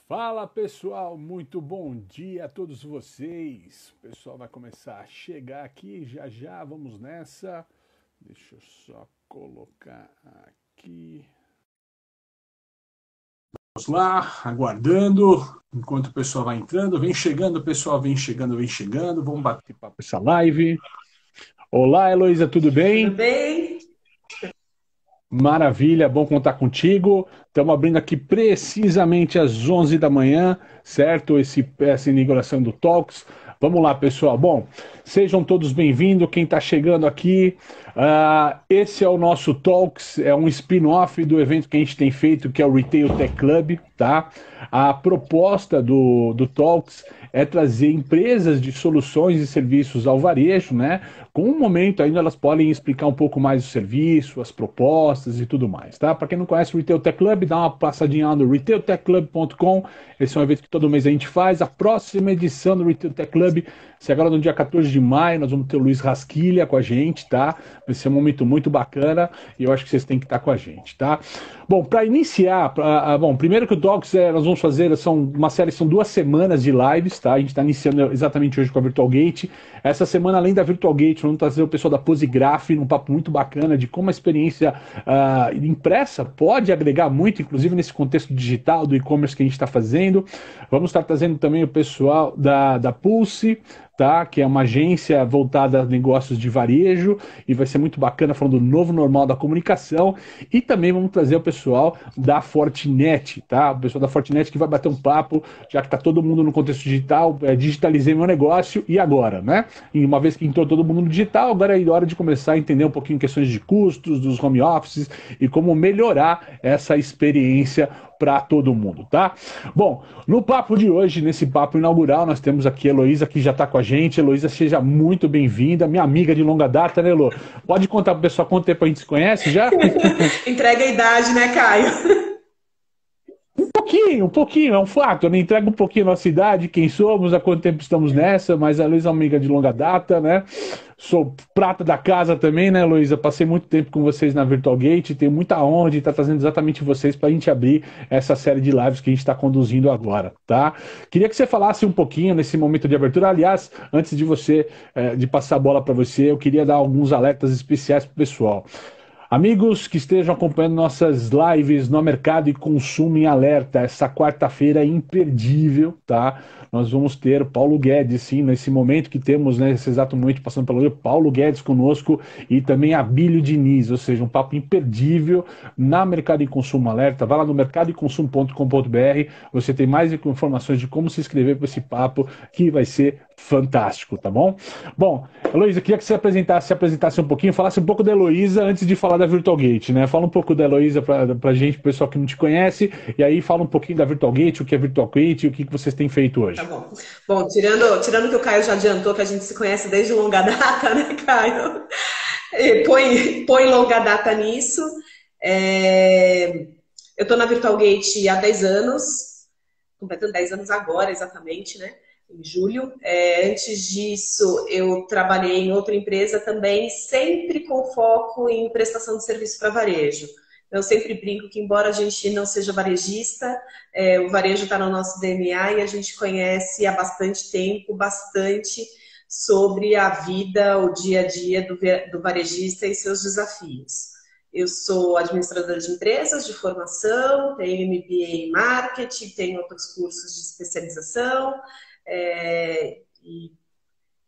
Fala pessoal, muito bom dia a todos vocês. O pessoal vai começar a chegar aqui já já, vamos nessa. Deixa eu só colocar aqui. Vamos lá, aguardando, enquanto o pessoal vai entrando. Vem chegando, pessoal, vem chegando, vem chegando. Vamos bater papo essa live. Olá, Heloísa, tudo bem? Tudo bem? Maravilha, bom contar contigo. Estamos abrindo aqui precisamente às 11 da manhã, certo? Essa inauguração do Talks. Vamos lá, pessoal. Bom, sejam todos bem-vindos. Quem está chegando aqui, esse é o nosso Talks, é um spin-off do evento que a gente tem feito, que é o Retail Tech Club, tá? A proposta do Talks é trazer empresas de soluções e serviços ao varejo, né? Com um momento ainda elas podem explicar um pouco mais o serviço, as propostas e tudo mais, tá? Para quem não conhece o Retail Tech Club, dá uma passadinha lá no retailtechclub.com. Esse é um evento que todo mês a gente faz. A próxima edição do Retail Tech Club, se agora no dia 14 de maio, nós vamos ter o Luiz Rasquilha com a gente, tá? Vai ser um momento muito bacana e eu acho que vocês têm que estar com a gente, tá? Bom, para iniciar, primeiro que o Talks nós vamos fazer, são 2 semanas de lives, tá? A gente está iniciando exatamente hoje com a Virtual Gate. Essa semana, além da Virtual Gate, vamos trazer o pessoal da Posigraph num papo muito bacana de como a experiência impressa pode agregar muito, inclusive nesse contexto digital do e-commerce que a gente está fazendo. Vamos estar trazendo também o pessoal da Pulse, tá? Que é uma agência voltada a negócios de varejo e vai ser muito bacana falando do novo normal da comunicação. E também vamos trazer o pessoal da Fortinet, tá? O pessoal da Fortinet que vai bater um papo, já que está todo mundo no contexto digital, digitalizei meu negócio e agora, né? E uma vez que entrou todo mundo no digital, agora é hora de começar a entender um pouquinho questões de custos, dos home offices e como melhorar essa experiência para todo mundo, tá? Bom, no papo de hoje, nesse papo inaugural, nós temos aqui a Heloísa, que já está com a gente. Heloísa, seja muito bem-vinda, minha amiga de longa data, né, Elo? Pode contar para o pessoal quanto tempo a gente se conhece já? Entrega a idade, né, Caio? Um pouquinho, é um fato. Né? Entrega um pouquinho a nossa idade, quem somos, há quanto tempo estamos nessa, mas a Luísa é uma amiga de longa data, né? Sou prata da casa também, né, Luísa? Passei muito tempo com vocês na Virtual Gate, tenho muita honra de estar trazendo exatamente vocês para a gente abrir essa série de lives que a gente está conduzindo agora, tá? Queria que você falasse um pouquinho nesse momento de abertura. Aliás, antes de de passar a bola para você, eu queria dar alguns alertas especiais para o pessoal. Amigos que estejam acompanhando nossas lives no Mercado e Consumo em Alerta, essa quarta-feira é imperdível, tá? Nós vamos ter Paulo Guedes, sim, nesse momento que temos, né, nesse exato momento, passando pelo Paulo Guedes conosco e também Abílio Diniz, ou seja, um papo imperdível na Mercado e Consumo Alerta. Vai lá no mercadoeconsumo.com.br, você tem mais informações de como se inscrever para esse papo, que vai ser fantástico, tá bom? Bom, Heloísa, queria que você se apresentasse um pouquinho, falasse um pouco da Heloísa antes de falar da Virtual Gate, né? Fala um pouco da Heloísa pra gente, pro pessoal que não te conhece, e aí fala um pouquinho da Virtual Gate, o que é Virtual Gate e o que vocês têm feito Tá hoje. bom. Bom, tirando que o Caio já adiantou que a gente se conhece desde longa data, né, Caio? E põe longa data nisso. Eu estou na Virtual Gate há 10 anos, completando 10 anos agora, exatamente, né? Em julho. Antes disso, eu trabalhei em outra empresa também, sempre com foco em prestação de serviço para varejo. Eu sempre brinco que, embora a gente não seja varejista, o varejo está no nosso DNA e a gente conhece há bastante tempo, bastante sobre a vida, o dia a dia do varejista e seus desafios. Eu sou administradora de empresas de formação, tenho MBA em marketing, tenho outros cursos de especialização, e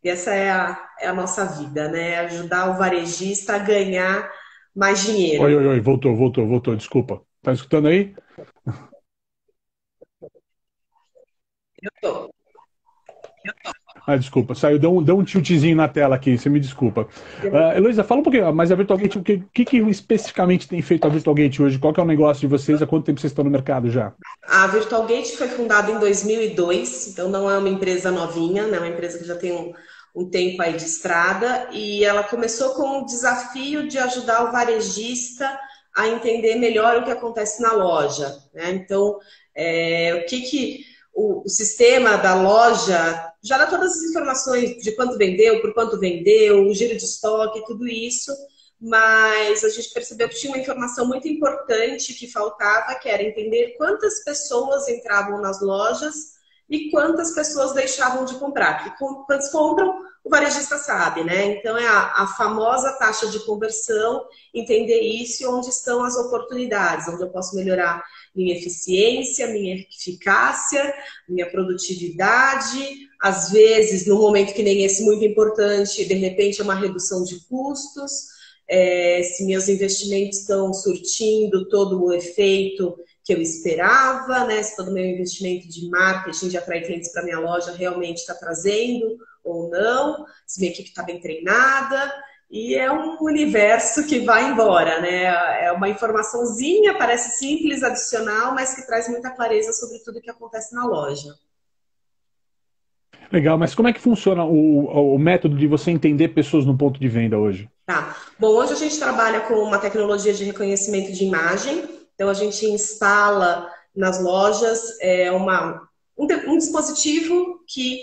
essa é a nossa vida, né? Ajudar o varejista a ganhar mais Oi, dinheiro. oi, oi, voltou, desculpa. Tá escutando aí? Eu tô. Ah, desculpa, saiu, deu um tiltzinho na tela aqui, você me desculpa. Heloísa, fala um pouquinho, mas a Virtual Gate, o que especificamente tem feito a Virtual Gate hoje? Qual que é o negócio de vocês? Há quanto tempo vocês estão no mercado já? A Virtual Gate foi fundada em 2002, então não é uma empresa novinha, né? É uma empresa que já tem um tempo aí de estrada, e ela começou com o desafio de ajudar o varejista a entender melhor o que acontece na loja, né? Então, o que o sistema da loja já dá todas as informações de quanto vendeu, por quanto vendeu, o giro de estoque, tudo isso, mas a gente percebeu que tinha uma informação muito importante que faltava, que era entender quantas pessoas entravam nas lojas e quantas pessoas deixavam de comprar. Porque quantos compram, o varejista sabe, né? Então é a famosa taxa de conversão, entender isso e onde estão as oportunidades, onde eu posso melhorar minha eficiência, minha eficácia, minha produtividade. Às vezes, num momento que nem esse muito importante, de repente é uma redução de custos. Se meus investimentos estão surtindo todo o efeito que eu esperava, né? Se todo o meu investimento de marketing, de atrair clientes para minha loja realmente está trazendo ou não, se minha equipe está bem treinada. E é um universo que vai embora, né? É uma informaçãozinha, parece simples, adicional, mas que traz muita clareza sobre tudo que acontece na loja. Legal, mas como é que funciona o método de você entender pessoas no ponto de venda hoje? Tá. Bom, hoje a gente trabalha com uma tecnologia de reconhecimento de imagem. Então, a gente instala nas lojas um dispositivo que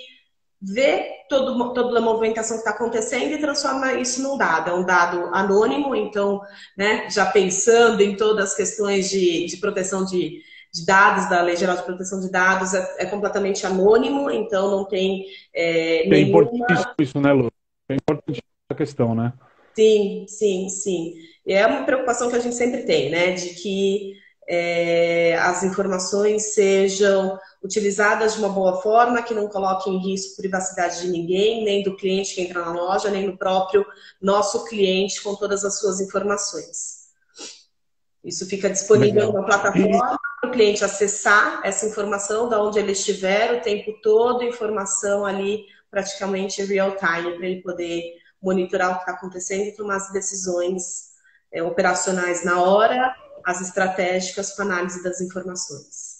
vê toda a movimentação que está acontecendo e transforma isso num dado. É um dado anônimo, então, né, já pensando em todas as questões de proteção de dados, da Lei Geral de Proteção de Dados, é completamente anônimo, então não tem É importantíssimo isso, né, Lu? É importante essa questão, né? Sim, sim, sim. E é uma preocupação que a gente sempre tem, né? De que as informações sejam utilizadas de uma boa forma, que não coloquem em risco a privacidade de ninguém, nem do cliente que entra na loja, nem do próprio nosso cliente com todas as suas informações. Isso fica disponível numa plataforma para o cliente acessar essa informação da onde ele estiver o tempo todo, informação ali praticamente real time, para ele poder monitorar o que está acontecendo e tomar as decisões operacionais na hora, as estratégicas com análise das informações.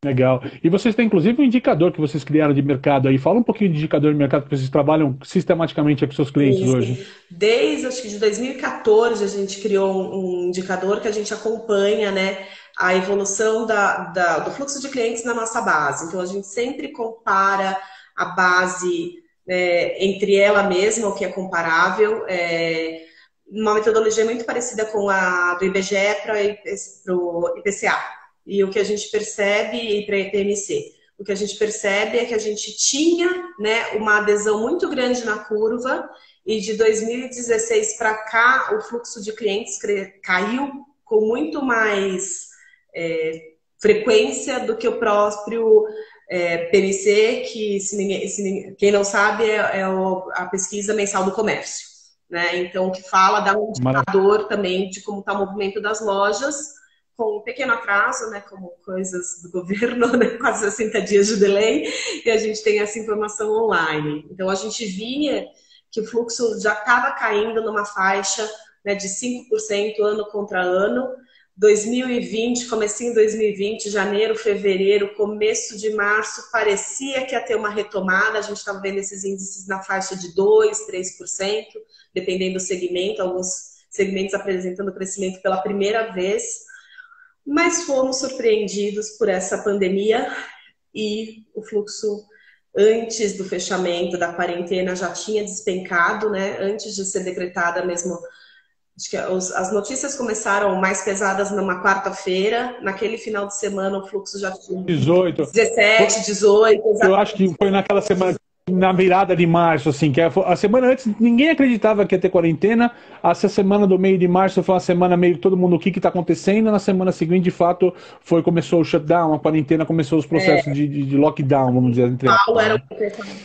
Legal. E vocês têm inclusive um indicador que vocês criaram de mercado aí. Fala um pouquinho de indicador de mercado que vocês trabalham sistematicamente com seus clientes hoje. Desde, acho que de 2014, a gente criou um indicador que a gente acompanha, né, a evolução do fluxo de clientes na nossa base. Então, a gente sempre compara a base entre ela mesma, o que é comparável, uma metodologia muito parecida com a do IBGE para o IPCA. E o que a gente percebe, e para a IPMC, o que a gente percebe é que a gente tinha, né, uma adesão muito grande na curva, e de 2016 para cá o fluxo de clientes caiu com muito mais frequência do que o próprio PMC, que quem não sabe a pesquisa mensal do comércio, né? Então, que fala, dá um indicador também de como está o movimento das lojas, com um pequeno atraso, né, como coisas do governo, né, quase 60 dias de delay, e a gente tem essa informação online. Então, a gente via que o fluxo já estava caindo numa faixa, né, de 5% ano contra ano. 2020, comecinho de 2020, janeiro, fevereiro, começo de março, parecia que ia ter uma retomada. A gente estava vendo esses índices na faixa de 2%, 3%, dependendo do segmento, alguns segmentos apresentando crescimento pela primeira vez. Mas fomos surpreendidos por essa pandemia e o fluxo antes do fechamento da quarentena já tinha despencado, né? Antes de ser decretada mesmo. Acho que as notícias começaram mais pesadas numa quarta-feira. Naquele final de semana o fluxo já tinha 18. 17, 18. Eu acho que foi naquela semana, na virada de março, assim, que a semana antes ninguém acreditava que ia ter quarentena. Essa semana do meio de março foi uma semana meio todo mundo o que está acontecendo. Na semana seguinte, de fato, começou o shutdown, a quarentena, começou os processos de lockdown, vamos dizer.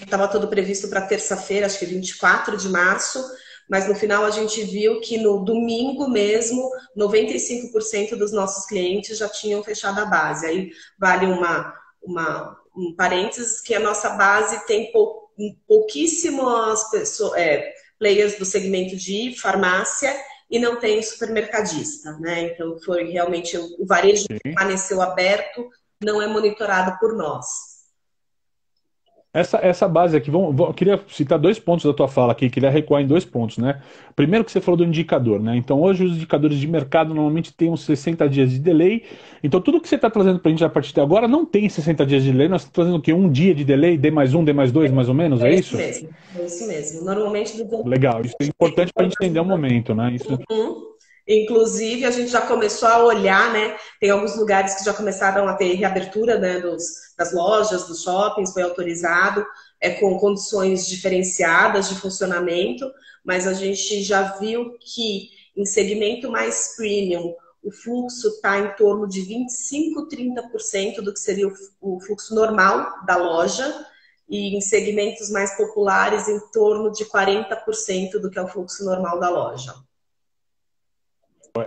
Estava tudo previsto para terça-feira, acho que 24 de março. Mas no final a gente viu que no domingo mesmo, 95% dos nossos clientes já tinham fechado a base. Aí vale um parênteses que a nossa base tem pouquíssimas players do segmento de farmácia e não tem supermercadista, né? Então foi realmente o varejo que permaneceu aberto, não é monitorado por nós. Essa base aqui, eu queria citar dois pontos da tua fala aqui, queria recuar em dois pontos, né? Primeiro que você falou do indicador, né? Então hoje os indicadores de mercado normalmente têm uns 60 dias de delay, então tudo que você está trazendo para a gente a partir de agora não tem 60 dias de delay, nós estamos trazendo o quê? Um dia de delay, D mais um, D mais dois, mais ou menos, é É isso isso? mesmo, é isso mesmo. Normalmente do Legal, isso é importante para a gente entender o momento, né? Isso, Uhum. Inclusive, a gente já começou a olhar, né? Tem alguns lugares que já começaram a ter reabertura, né, das lojas, dos shoppings, foi autorizado, com condições diferenciadas de funcionamento, mas a gente já viu que em segmento mais premium, o fluxo está em torno de 25, 30% do que seria o fluxo normal da loja, e em segmentos mais populares, em torno de 40% do que é o fluxo normal da loja.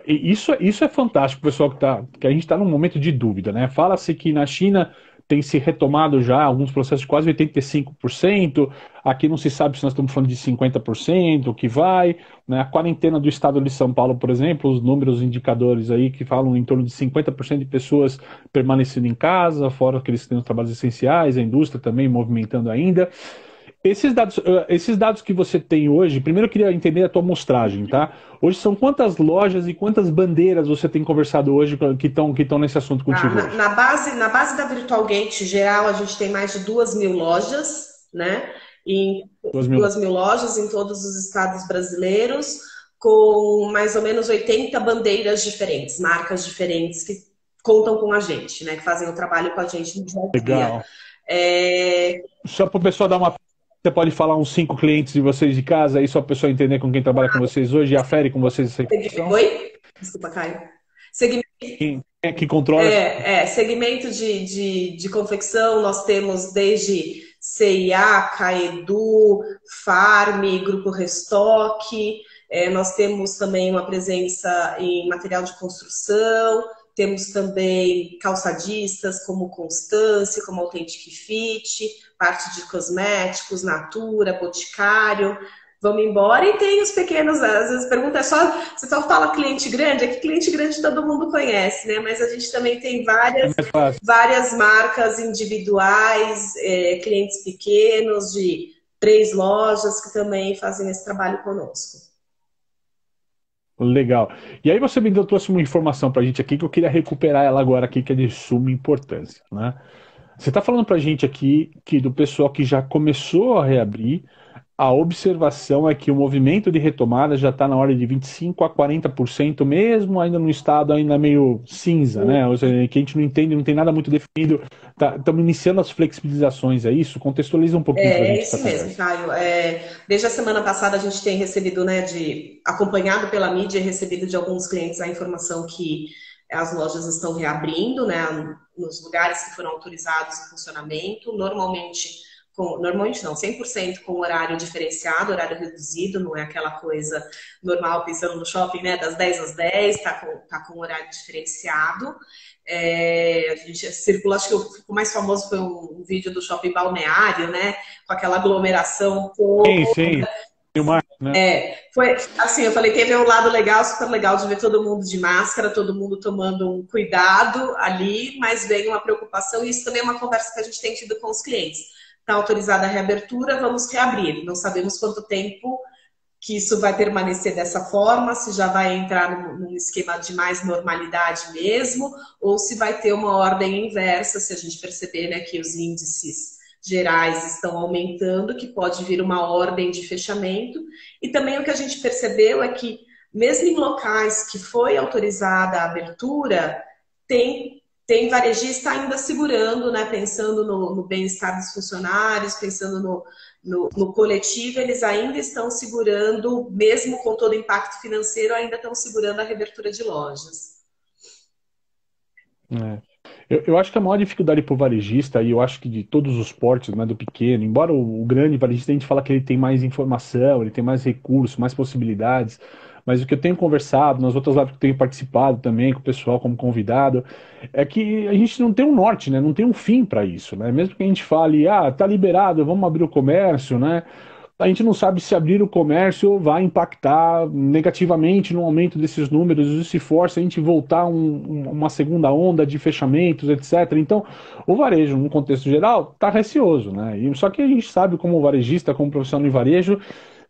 isso é fantástico, pessoal, que a gente está num momento de dúvida, né? Fala-se que na China tem se retomado já alguns processos de quase 85%, aqui não se sabe se nós estamos falando de 50%, o que vai, né? A quarentena do estado de São Paulo, por exemplo, os números, os indicadores aí que falam em torno de 50% de pessoas permanecendo em casa, fora aqueles que têm os trabalhos essenciais, a indústria também movimentando ainda. Esses dados que você tem hoje, primeiro eu queria entender a tua amostragem, tá? Hoje são quantas lojas e quantas bandeiras você tem conversado hoje que estão nesse assunto contigo hoje? Na base da Virtual Gate geral, a gente tem mais de 2.000 lojas, né? Em 2.000. 2.000 lojas em todos os estados brasileiros, com mais ou menos 80 bandeiras diferentes, marcas diferentes que contam com a gente, né? Que fazem o trabalho com a gente no dia a dia. Legal. É, Só para o pessoal dar uma. Você pode falar uns 5 clientes de vocês de casa, aí só para o pessoal entender com quem trabalha com vocês hoje e afere com vocês essa informação? Oi? Desculpa, Caio. Segmento, Quem é que controla? segmento de confecção, nós temos desde CIA, Caedu, Farm, Grupo Restock, nós temos também uma presença em material de construção, temos também calçadistas como Constance, como Authentic Fit, parte de cosméticos, Natura, Boticário. Vamos embora e tem os pequenos, às vezes pergunta é só, você só fala cliente grande, é que cliente grande todo mundo conhece, né? Mas a gente também tem É mais fácil. várias marcas individuais, clientes pequenos de 3 lojas que também fazem esse trabalho conosco. Legal. E aí você trouxe uma informação para a gente aqui que eu queria recuperar ela agora aqui, que é de suma importância, né? Você está falando para a gente aqui que do pessoal que já começou a reabrir, a observação é que o movimento de retomada já está na ordem de 25 a 40%, mesmo ainda no estado ainda meio cinza, né? Ou seja, que a gente não entende, não tem nada muito definido. Estamos iniciando as flexibilizações, é isso? Contextualiza um pouquinho para a É gente isso essa mesmo, conversa. Caio. Desde a semana passada a gente tem recebido, né, acompanhado pela mídia, recebido de alguns clientes a informação que as lojas estão reabrindo, né, nos lugares que foram autorizados em funcionamento, normalmente não, 100% com horário diferenciado, horário reduzido, não é aquela coisa normal pensando no shopping, né, das 10 às 10, tá com horário diferenciado. A gente circula, acho que o mais famoso foi um vídeo do shopping balneário, né? Com aquela aglomeração Sim, sim. Filmar, né? Foi assim, eu falei, teve um lado legal, super legal de ver todo mundo de máscara, todo mundo tomando um cuidado ali, mas veio uma preocupação, e isso também é uma conversa que a gente tem tido com os clientes. Está autorizada a reabertura, vamos reabrir. Não sabemos quanto tempo que isso vai permanecer dessa forma, se já vai entrar num esquema de mais normalidade mesmo, ou se vai ter uma ordem inversa, se a gente perceber, né, que os índices gerais estão aumentando, que pode vir uma ordem de fechamento. E também o que a gente percebeu é que, mesmo em locais que foi autorizada a abertura, tem varejista ainda segurando, né, pensando no bem-estar dos funcionários, pensando no coletivo, eles ainda estão segurando, mesmo com todo o impacto financeiro, ainda estão segurando a reabertura de lojas. É. Eu acho que a maior dificuldade para o varejista, e eu acho que de todos os portes, né, do pequeno, embora o grande varejista a gente fala que ele tem mais informação, ele tem mais recursos, mais possibilidades, mas o que eu tenho conversado, nas outras lives que eu tenho participado também com o pessoal como convidado, é que a gente não tem um norte, né, não tem um fim para isso, né? Mesmo que a gente fale, tá liberado, vamos abrir o comércio, né? a gente não sabe se abrir o comércio vai impactar negativamente no aumento desses números, e se força a gente voltar uma segunda onda de fechamentos, etc. Então, o varejo, no contexto geral, está receoso, né? Só que a gente sabe, como varejista, como profissional em varejo,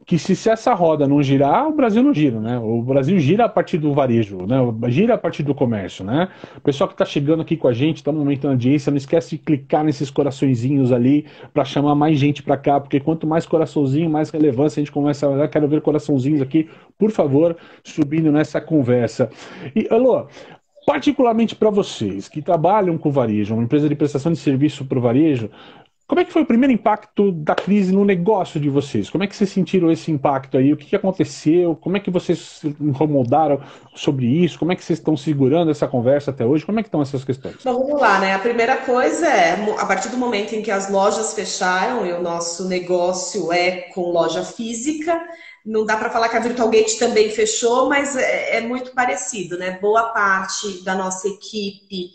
que se essa roda não girar, o Brasil não gira, né? O Brasil gira a partir do varejo, né? Gira a partir do comércio, né? O pessoal que está chegando aqui com a gente, está aumentando a audiência, não esquece de clicar nesses coraçõezinhos ali para chamar mais gente para cá, porque quanto mais coraçãozinho, mais relevância a gente começa a dar. Quero ver coraçãozinhos aqui, por favor, subindo nessa conversa. E, alô, particularmente para vocês que trabalham com varejo, uma empresa de prestação de serviço para o varejo, como é que foi o primeiro impacto da crise no negócio de vocês? Como é que vocês sentiram esse impacto aí? O que aconteceu? Como é que vocês se incomodaram sobre isso? Como é que vocês estão segurando essa conversa até hoje? Como é que estão essas questões? Bom, vamos lá, né? A primeira coisa é, a partir do momento em que as lojas fecharam, e o nosso negócio é com loja física, não dá para falar que a Virtual Gate também fechou, mas é muito parecido, né? Boa parte da nossa equipe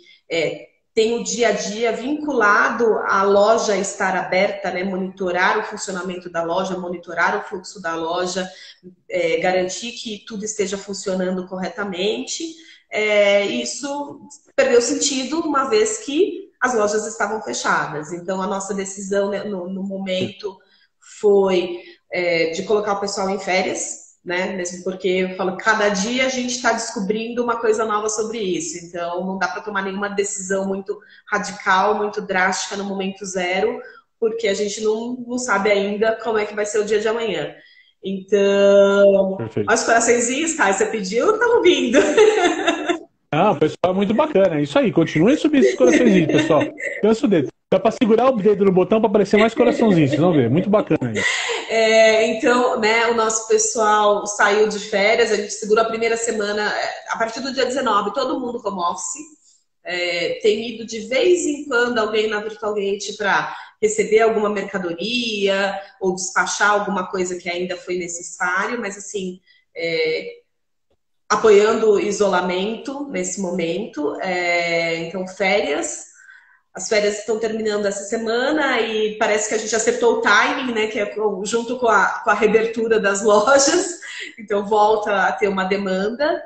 tem o dia a dia vinculado à loja estar aberta, né? Monitorar o funcionamento da loja, monitorar o fluxo da loja, garantir que tudo esteja funcionando corretamente. Isso perdeu sentido uma vez que as lojas estavam fechadas. Então, a nossa decisão, né, no momento foi de colocar o pessoal em férias, né? Mesmo porque eu falo, cada dia a gente está descobrindo uma coisa nova sobre isso. Então, não dá para tomar nenhuma decisão muito radical, muito drástica no momento zero, porque a gente não sabe ainda como é que vai ser o dia de amanhã. Então, Perfeito. os coraçõezinhos, Caio, você pediu, estão vindo. Ah, o pessoal é muito bacana, é isso aí. Continuem subindo esses coraçõezinhos, pessoal. Cansa o dedo. Dá para segurar o dedo no botão para aparecer mais coraçãozinhos, vocês vão ver. Muito bacana isso. Então, né, o nosso pessoal saiu de férias, a gente segurou a primeira semana, a partir do dia 19, todo mundo home office. Tem ido de vez em quando alguém na Virtual Gate para receber alguma mercadoria ou despachar alguma coisa que ainda foi necessário, mas assim, apoiando o isolamento nesse momento. Então, férias. As férias estão terminando essa semana e parece que a gente acertou o timing, né? Que é junto com a reabertura das lojas. Então, volta a ter uma demanda.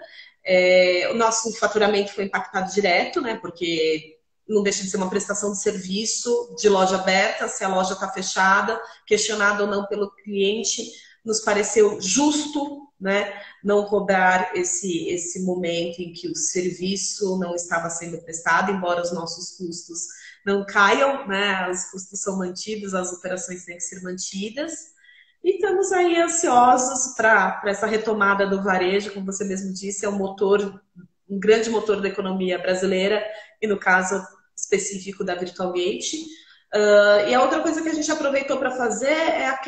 O nosso faturamento foi impactado direto, né? Porque não deixa de ser uma prestação de serviço de loja aberta. Se a loja está fechada, questionada ou não pelo cliente, nos pareceu justo, né, não cobrar esse momento em que o serviço não estava sendo prestado, embora os nossos custos não caiam, né, os custos são mantidos, as operações têm que ser mantidas. E estamos aí ansiosos para essa retomada do varejo, como você mesmo disse, é um grande motor da economia brasileira, e no caso específico da Virtual Gate. E a outra coisa que a gente aproveitou para fazer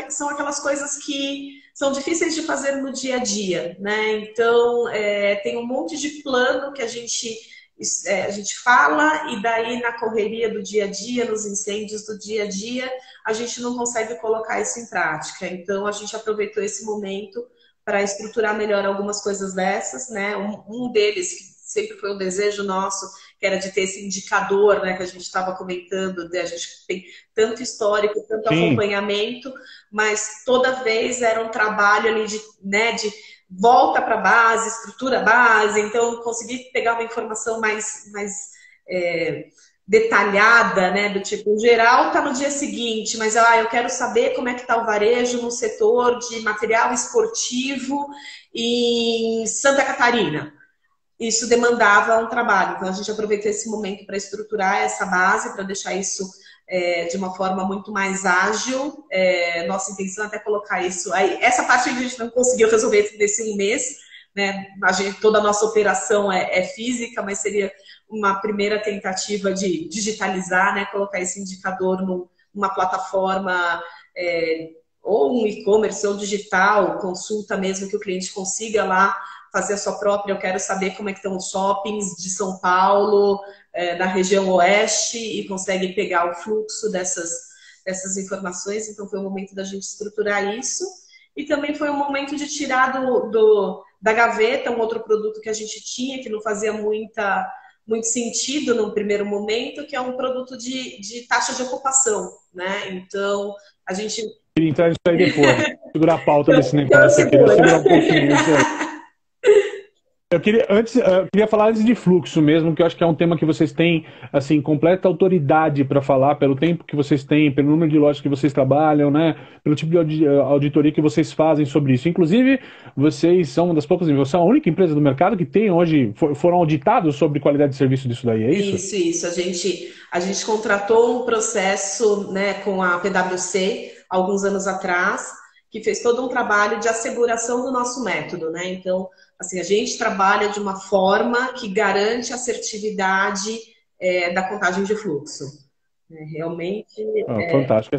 são aquelas coisas que são difíceis de fazer no dia a dia, né? Então, tem um monte de plano que a gente fala, e daí na correria do dia a dia, nos incêndios do dia a dia, a gente não consegue colocar isso em prática. Então, a gente aproveitou esse momento para estruturar melhor algumas coisas dessas, né? Um deles, que sempre foi um desejo nosso, que era de ter esse indicador, né, que a gente estava comentando, a gente tem tanto histórico, tanto acompanhamento, mas toda vez era um trabalho ali de volta para a base, estrutura base, então consegui pegar uma informação mais detalhada, né, do tipo, o geral está no dia seguinte, mas eu quero saber como é que está o varejo no setor de material esportivo em Santa Catarina. Isso demandava um trabalho, então a gente aproveitou esse momento para estruturar essa base, para deixar isso de uma forma muito mais ágil. Nossa intenção é até colocar isso aí. Essa parte a gente não conseguiu resolver nesse um mês, né? Toda a nossa operação é física, mas seria uma primeira tentativa de digitalizar, né? Colocar esse indicador numa plataforma ou um e-commerce ou digital, consulta mesmo, que o cliente consiga lá fazer a sua própria. Eu quero saber como é que estão os shoppings de São Paulo, da região oeste, e consegue pegar o fluxo dessas informações. Então foi o momento da gente estruturar isso. E também foi um momento de tirar da gaveta um outro produto que a gente tinha, que não fazia muito sentido num primeiro momento, que é um produto de taxa de ocupação, né? Então, A gente... Queria entrar nisso aí depois. Segurar a pauta desse Então eu negócio aqui. Deixa eu seguro. segurar um pouquinho isso aí. Eu queria falar antes de fluxo mesmo, que eu acho que é um tema que vocês têm, assim, completa autoridade para falar, pelo tempo que vocês têm, pelo número de lojas que vocês trabalham, né? Pelo tipo de auditoria que vocês fazem sobre isso. Inclusive, vocês são uma das poucas, vocês são a única empresa do mercado que tem hoje, foram auditados sobre qualidade de serviço disso daí, é isso? Isso. A gente contratou um processo, né, com a PwC alguns anos atrás, que fez todo um trabalho de asseguração do nosso método, né? Então, assim, a gente trabalha de uma forma que garante a assertividade da contagem de fluxo. Realmente. Fantástico.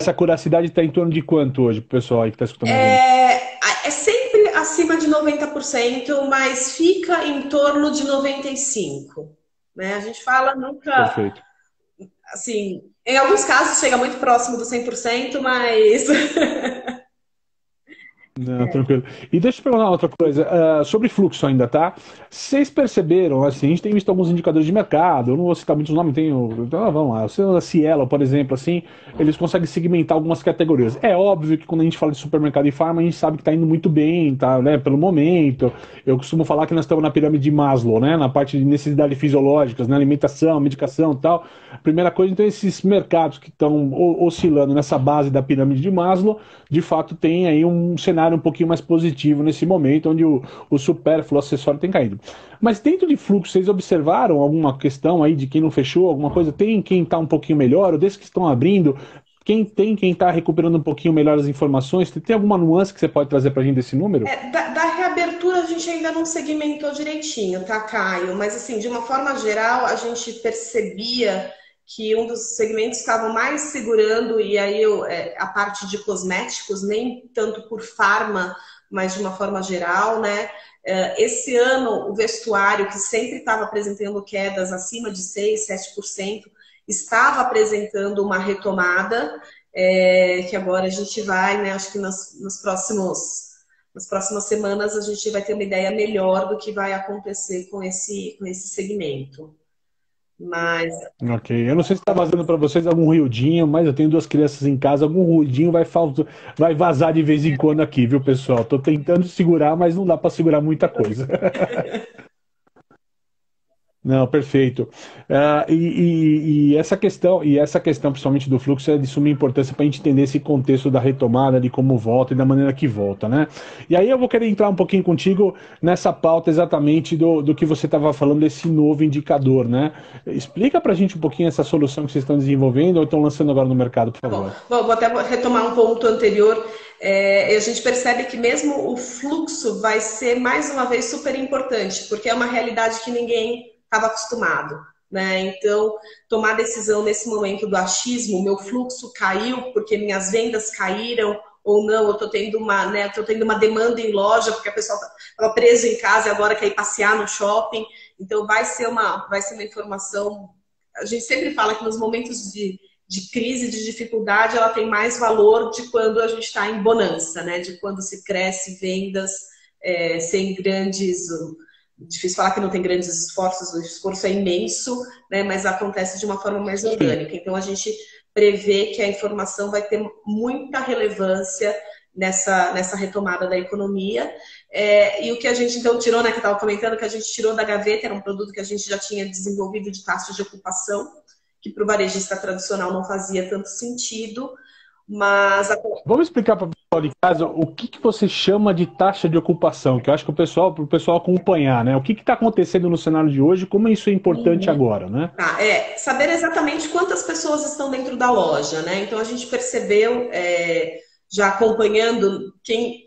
Essa curacidade está em torno de quanto hoje, pro pessoal aí que está escutando a gente? É sempre acima de 90%, mas fica em torno de 95%. Né? A gente fala nunca, Perfeito. assim, em alguns casos chega muito próximo do 100%, mas... Não, tranquilo. E deixa eu perguntar outra coisa, sobre fluxo ainda, tá? Vocês perceberam, assim, a gente tem visto alguns indicadores de mercado, eu não vou citar muitos nomes, tem então, vamos lá, a Cielo, por exemplo, assim, eles conseguem segmentar algumas categorias. É óbvio que quando a gente fala de supermercado e farma, a gente sabe que tá indo muito bem, tá, né, pelo momento. Eu costumo falar que nós estamos na pirâmide de Maslow, né, na parte de necessidades fisiológicas, né, alimentação, medicação e tal. Primeira coisa, então, esses mercados que estão oscilando nessa base da pirâmide de Maslow, de fato tem aí um cenário um pouquinho mais positivo nesse momento, onde o supérfluo, o acessório tem caído. Mas dentro de fluxo, vocês observaram alguma questão aí de quem não fechou, alguma coisa? Tem quem está um pouquinho melhor, ou desses que estão abrindo, quem está recuperando um pouquinho melhor as informações? Tem alguma nuance que você pode trazer para a gente desse número? Da reabertura a gente ainda não segmentou direitinho, tá, Caio? Mas, assim, de uma forma geral, a gente percebia que um dos segmentos estavam mais segurando, e aí a parte de cosméticos, nem tanto por farma, mas de uma forma geral, né? Esse ano, o vestuário, que sempre estava apresentando quedas acima de 6, 7%, estava apresentando uma retomada, que agora a gente vai, né? Acho que nas próximas semanas a gente vai ter uma ideia melhor do que vai acontecer com esse segmento. Mas Ok, eu não sei se está vazando para vocês algum ruidinho, mas eu tenho duas crianças em casa, algum ruidinho vai vazar de vez em quando aqui, viu, pessoal? Tô tentando segurar, mas não dá para segurar muita coisa. Não, perfeito. E essa questão, principalmente do fluxo, é de suma importância para a gente entender esse contexto da retomada, de como volta e da maneira que volta, né? E aí eu vou querer entrar um pouquinho contigo nessa pauta exatamente do que você estava falando, desse novo indicador, né? Explica para a gente um pouquinho essa solução que vocês estão desenvolvendo ou estão lançando agora no mercado, por favor. Bom, vou até retomar um ponto anterior. A gente percebe que mesmo o fluxo vai ser, mais uma vez, super importante, porque é uma realidade que ninguém estava acostumado, né? Então, tomar decisão nesse momento do achismo, meu fluxo caiu porque minhas vendas caíram, ou não, eu estou tendo uma demanda em loja porque a pessoa estava presa em casa e agora quer ir passear no shopping. Então, vai ser uma informação. A gente sempre fala que nos momentos de crise, de dificuldade, ela tem mais valor de quando a gente está em bonança, né? De quando se cresce vendas sem grandes... Difícil falar que não tem grandes esforços, o esforço é imenso, né? Mas acontece de uma forma mais orgânica. Então, a gente prevê que a informação vai ter muita relevância nessa retomada da economia. E o que a gente, então, tirou, né, que eu estava comentando, que a gente tirou da gaveta, era um produto que a gente já tinha desenvolvido de taxa de ocupação, que para o varejista tradicional não fazia tanto sentido, mas... Vamos explicar para o pessoal de casa o que você chama de taxa de ocupação, que eu acho que para o pessoal acompanhar, né? O que está acontecendo no cenário de hoje, como isso é importante agora, né? Saber exatamente quantas pessoas estão dentro da loja, né? Então a gente percebeu, já acompanhando quem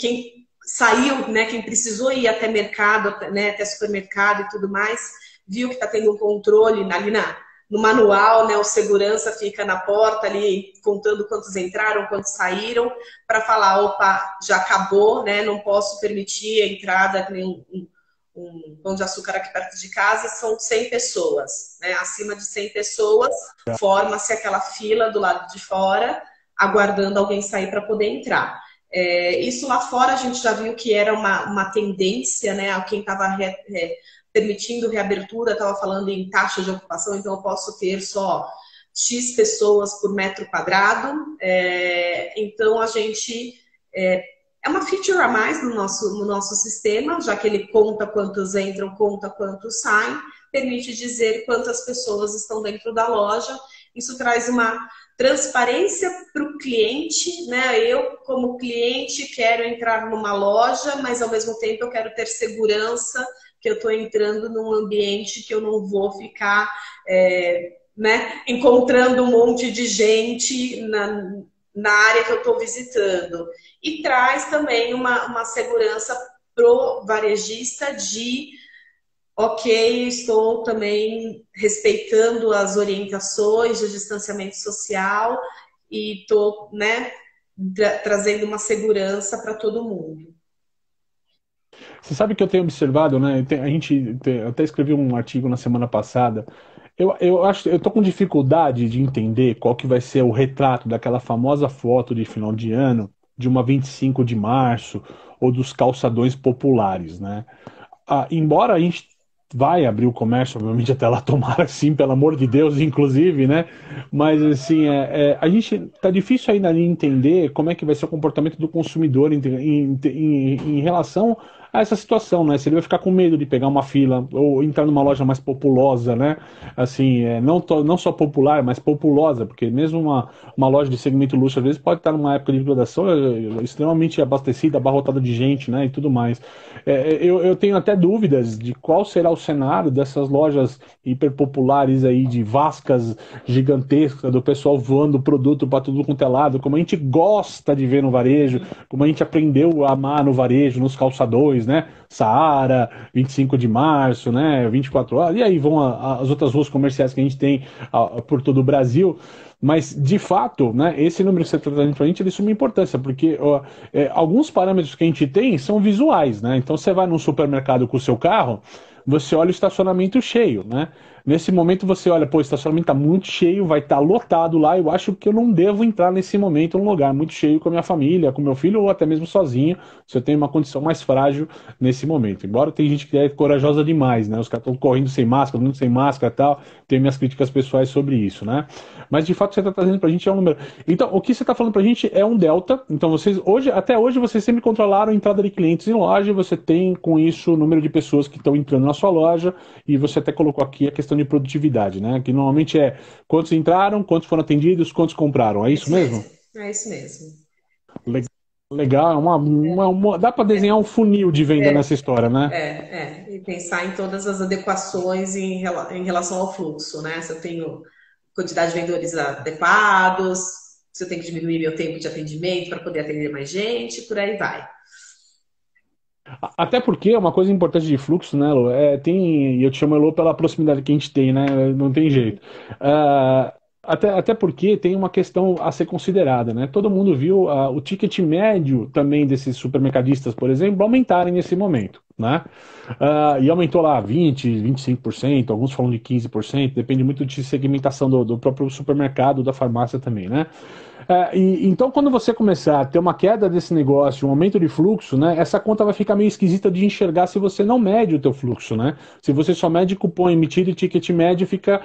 saiu, né? Quem precisou ir até mercado, né? Até supermercado e tudo mais, viu que está tendo um controle ali no manual, né, o segurança fica na porta ali contando quantos entraram, quantos saíram, para falar, opa, já acabou, né, não posso permitir a entrada de um pão de açúcar aqui perto de casa, são 100 pessoas, né, acima de 100 pessoas, forma-se aquela fila do lado de fora, aguardando alguém sair para poder entrar. Isso lá fora a gente já viu que era uma tendência, né, a quem estava permitindo reabertura, estava falando em taxa de ocupação, então eu posso ter só X pessoas por metro quadrado. Então, a gente... É uma feature a mais no nosso sistema, já que ele conta quantos entram, conta quantos saem, permite dizer quantas pessoas estão dentro da loja. Isso traz uma transparência para o cliente, né? Eu, como cliente, quero entrar numa loja, mas ao mesmo tempo eu quero ter segurança que eu estou entrando num ambiente que eu não vou ficar né, encontrando um monte de gente na área que eu estou visitando. E traz também uma segurança pro varejista de, ok, estou também respeitando as orientações do distanciamento social e estou, né, trazendo uma segurança para todo mundo. Você sabe que eu tenho observado, né? Eu até escrevi um artigo na semana passada. Eu tô com dificuldade de entender qual que vai ser o retrato daquela famosa foto de final de ano, de uma 25 de março, ou dos calçadões populares, né? Embora a gente vai abrir o comércio, obviamente até lá, tomara sim, pelo amor de Deus, inclusive, né? Mas assim, a gente tá difícil ainda de entender como é que vai ser o comportamento do consumidor em relação a essa situação, né? Se ele vai ficar com medo de pegar uma fila ou entrar numa loja mais populosa, né? Assim, não só popular, mas populosa, porque mesmo uma loja de segmento luxo, às vezes, pode estar numa época de liquidação extremamente abastecida, abarrotada de gente, né? E tudo mais. Eu tenho até dúvidas de qual será o cenário dessas lojas hiperpopulares aí, de vascas gigantescas, do pessoal voando produto para tudo quanto é lado, como a gente gosta de ver no varejo, como a gente aprendeu a amar no varejo, nos calçadões, né? Saara, 25 de março, né? 24 horas, e aí vão as outras ruas comerciais que a gente tem por todo o Brasil. Mas, de fato, né, esse número que você está trazendo para a gente, ele assume importância, porque alguns parâmetros que a gente tem são visuais, né? Então, você vai num supermercado com o seu carro, você olha o estacionamento cheio, né? Nesse momento você olha, pô, o estacionamento está muito cheio, vai estar lotado lá, eu acho que eu não devo entrar nesse momento num lugar muito cheio com a minha família, com meu filho, ou até mesmo sozinho, se eu tenho uma condição mais frágil nesse momento. Embora tem gente que é corajosa demais, né? Os caras estão correndo sem máscara, andando sem máscara e tal, tenho minhas críticas pessoais sobre isso, né? Mas de fato você está trazendo pra gente é um número. Então, o que você está falando pra gente é um delta. Então, até hoje, vocês sempre controlaram a entrada de clientes em loja, você tem com isso o número de pessoas que estão entrando na sua loja, e você até colocou aqui a questão de produtividade, né? Que normalmente é quantos entraram, quantos foram atendidos, quantos compraram. É isso mesmo? É isso mesmo. Legal, dá para desenhar um funil de venda nessa história, né? E pensar em todas as adequações em relação ao fluxo, né? Se eu tenho quantidade de vendedores adequados, se eu tenho que diminuir meu tempo de atendimento para poder atender mais gente, por aí vai. Até porque uma coisa importante de fluxo, né, Elô, e eu te chamo Elô pela proximidade que a gente tem, né, não tem jeito. Até porque tem uma questão a ser considerada, né? Todo mundo viu o ticket médio também desses supermercadistas, por exemplo, aumentarem nesse momento, né? E aumentou lá 20%, 25%, alguns falam de 15%, depende muito de segmentação do próprio supermercado, da farmácia também, né? Então, quando você começar a ter uma queda desse negócio, um aumento de fluxo, né, essa conta vai ficar meio esquisita de enxergar se você não mede o teu fluxo, né? Se você só mede cupom emitido e ticket médio, fica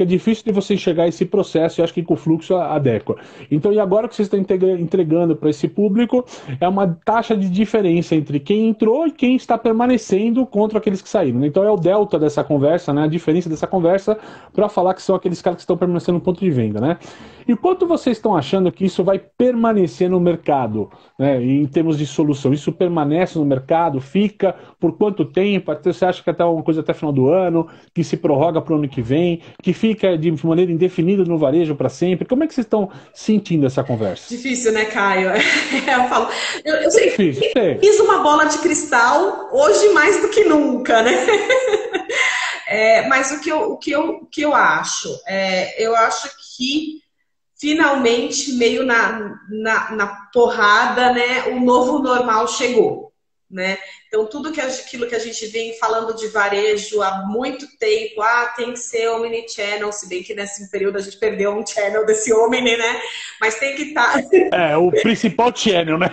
difícil de você enxergar esse processo, e acho que com o fluxo adequa. Então, e agora que você está entregando para esse público, é uma taxa de diferença entre quem entrou e quem está permanecendo contra aqueles que saíram. Então, é o delta dessa conversa, né, a diferença dessa conversa, para falar que são aqueles caras que estão permanecendo no ponto de venda, né? E quanto vocês estão achando que isso vai permanecer no mercado, né, em termos de solução? Isso permanece no mercado? Fica? Por quanto tempo? Você acha que até uma coisa até final do ano, que se prorroga para o ano que vem, que fica de maneira indefinida no varejo para sempre? Como é que vocês estão sentindo essa conversa? Difícil, né, Caio? Eu falo, eu sei que difícil, fiz uma bola de cristal hoje mais do que nunca, né? Mas o que eu acho? Eu acho que finalmente, meio na porrada, né, o novo normal chegou, né? Então, tudo aquilo que a gente vem falando de varejo há muito tempo, tem que ser omnichannel, se bem que nesse período a gente perdeu um channel desse omni, né? Mas tem que estar... o principal channel, né?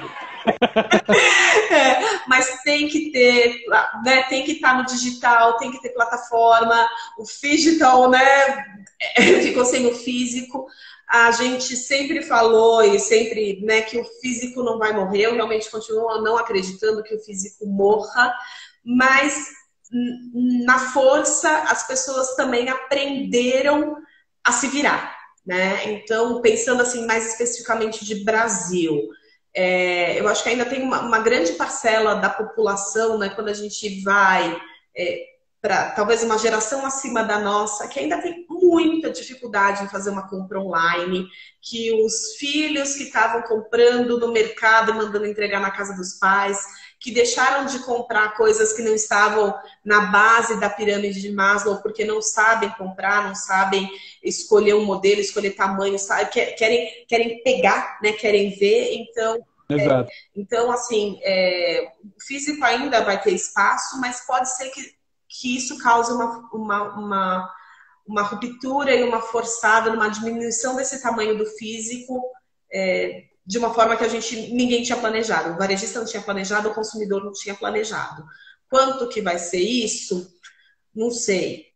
Mas tem que ter, né, tem que estar no digital, tem que ter plataforma, o phygital, né, ficou sem o físico. A gente sempre falou e sempre, né, que o físico não vai morrer. Eu realmente continuo não acreditando que o físico morra, mas na força as pessoas também aprenderam a se virar, né? Então, pensando assim mais especificamente de Brasil, eu acho que ainda tem uma grande parcela da população, né, quando a gente vai para talvez uma geração acima da nossa, que ainda tem muita dificuldade em fazer uma compra online, que os filhos que estavam comprando no mercado, mandando entregar na casa dos pais, que deixaram de comprar coisas que não estavam na base da pirâmide de Maslow, porque não sabem comprar, não sabem escolher um modelo, escolher tamanho, sabe? Querem pegar, né? Querem ver, então... Exato. Então, assim, o físico ainda vai ter espaço, mas pode ser que isso cause uma ruptura e uma forçada, uma diminuição desse tamanho do físico, de uma forma que ninguém tinha planejado. O varejista não tinha planejado, o consumidor não tinha planejado. Quanto que vai ser isso? Não sei.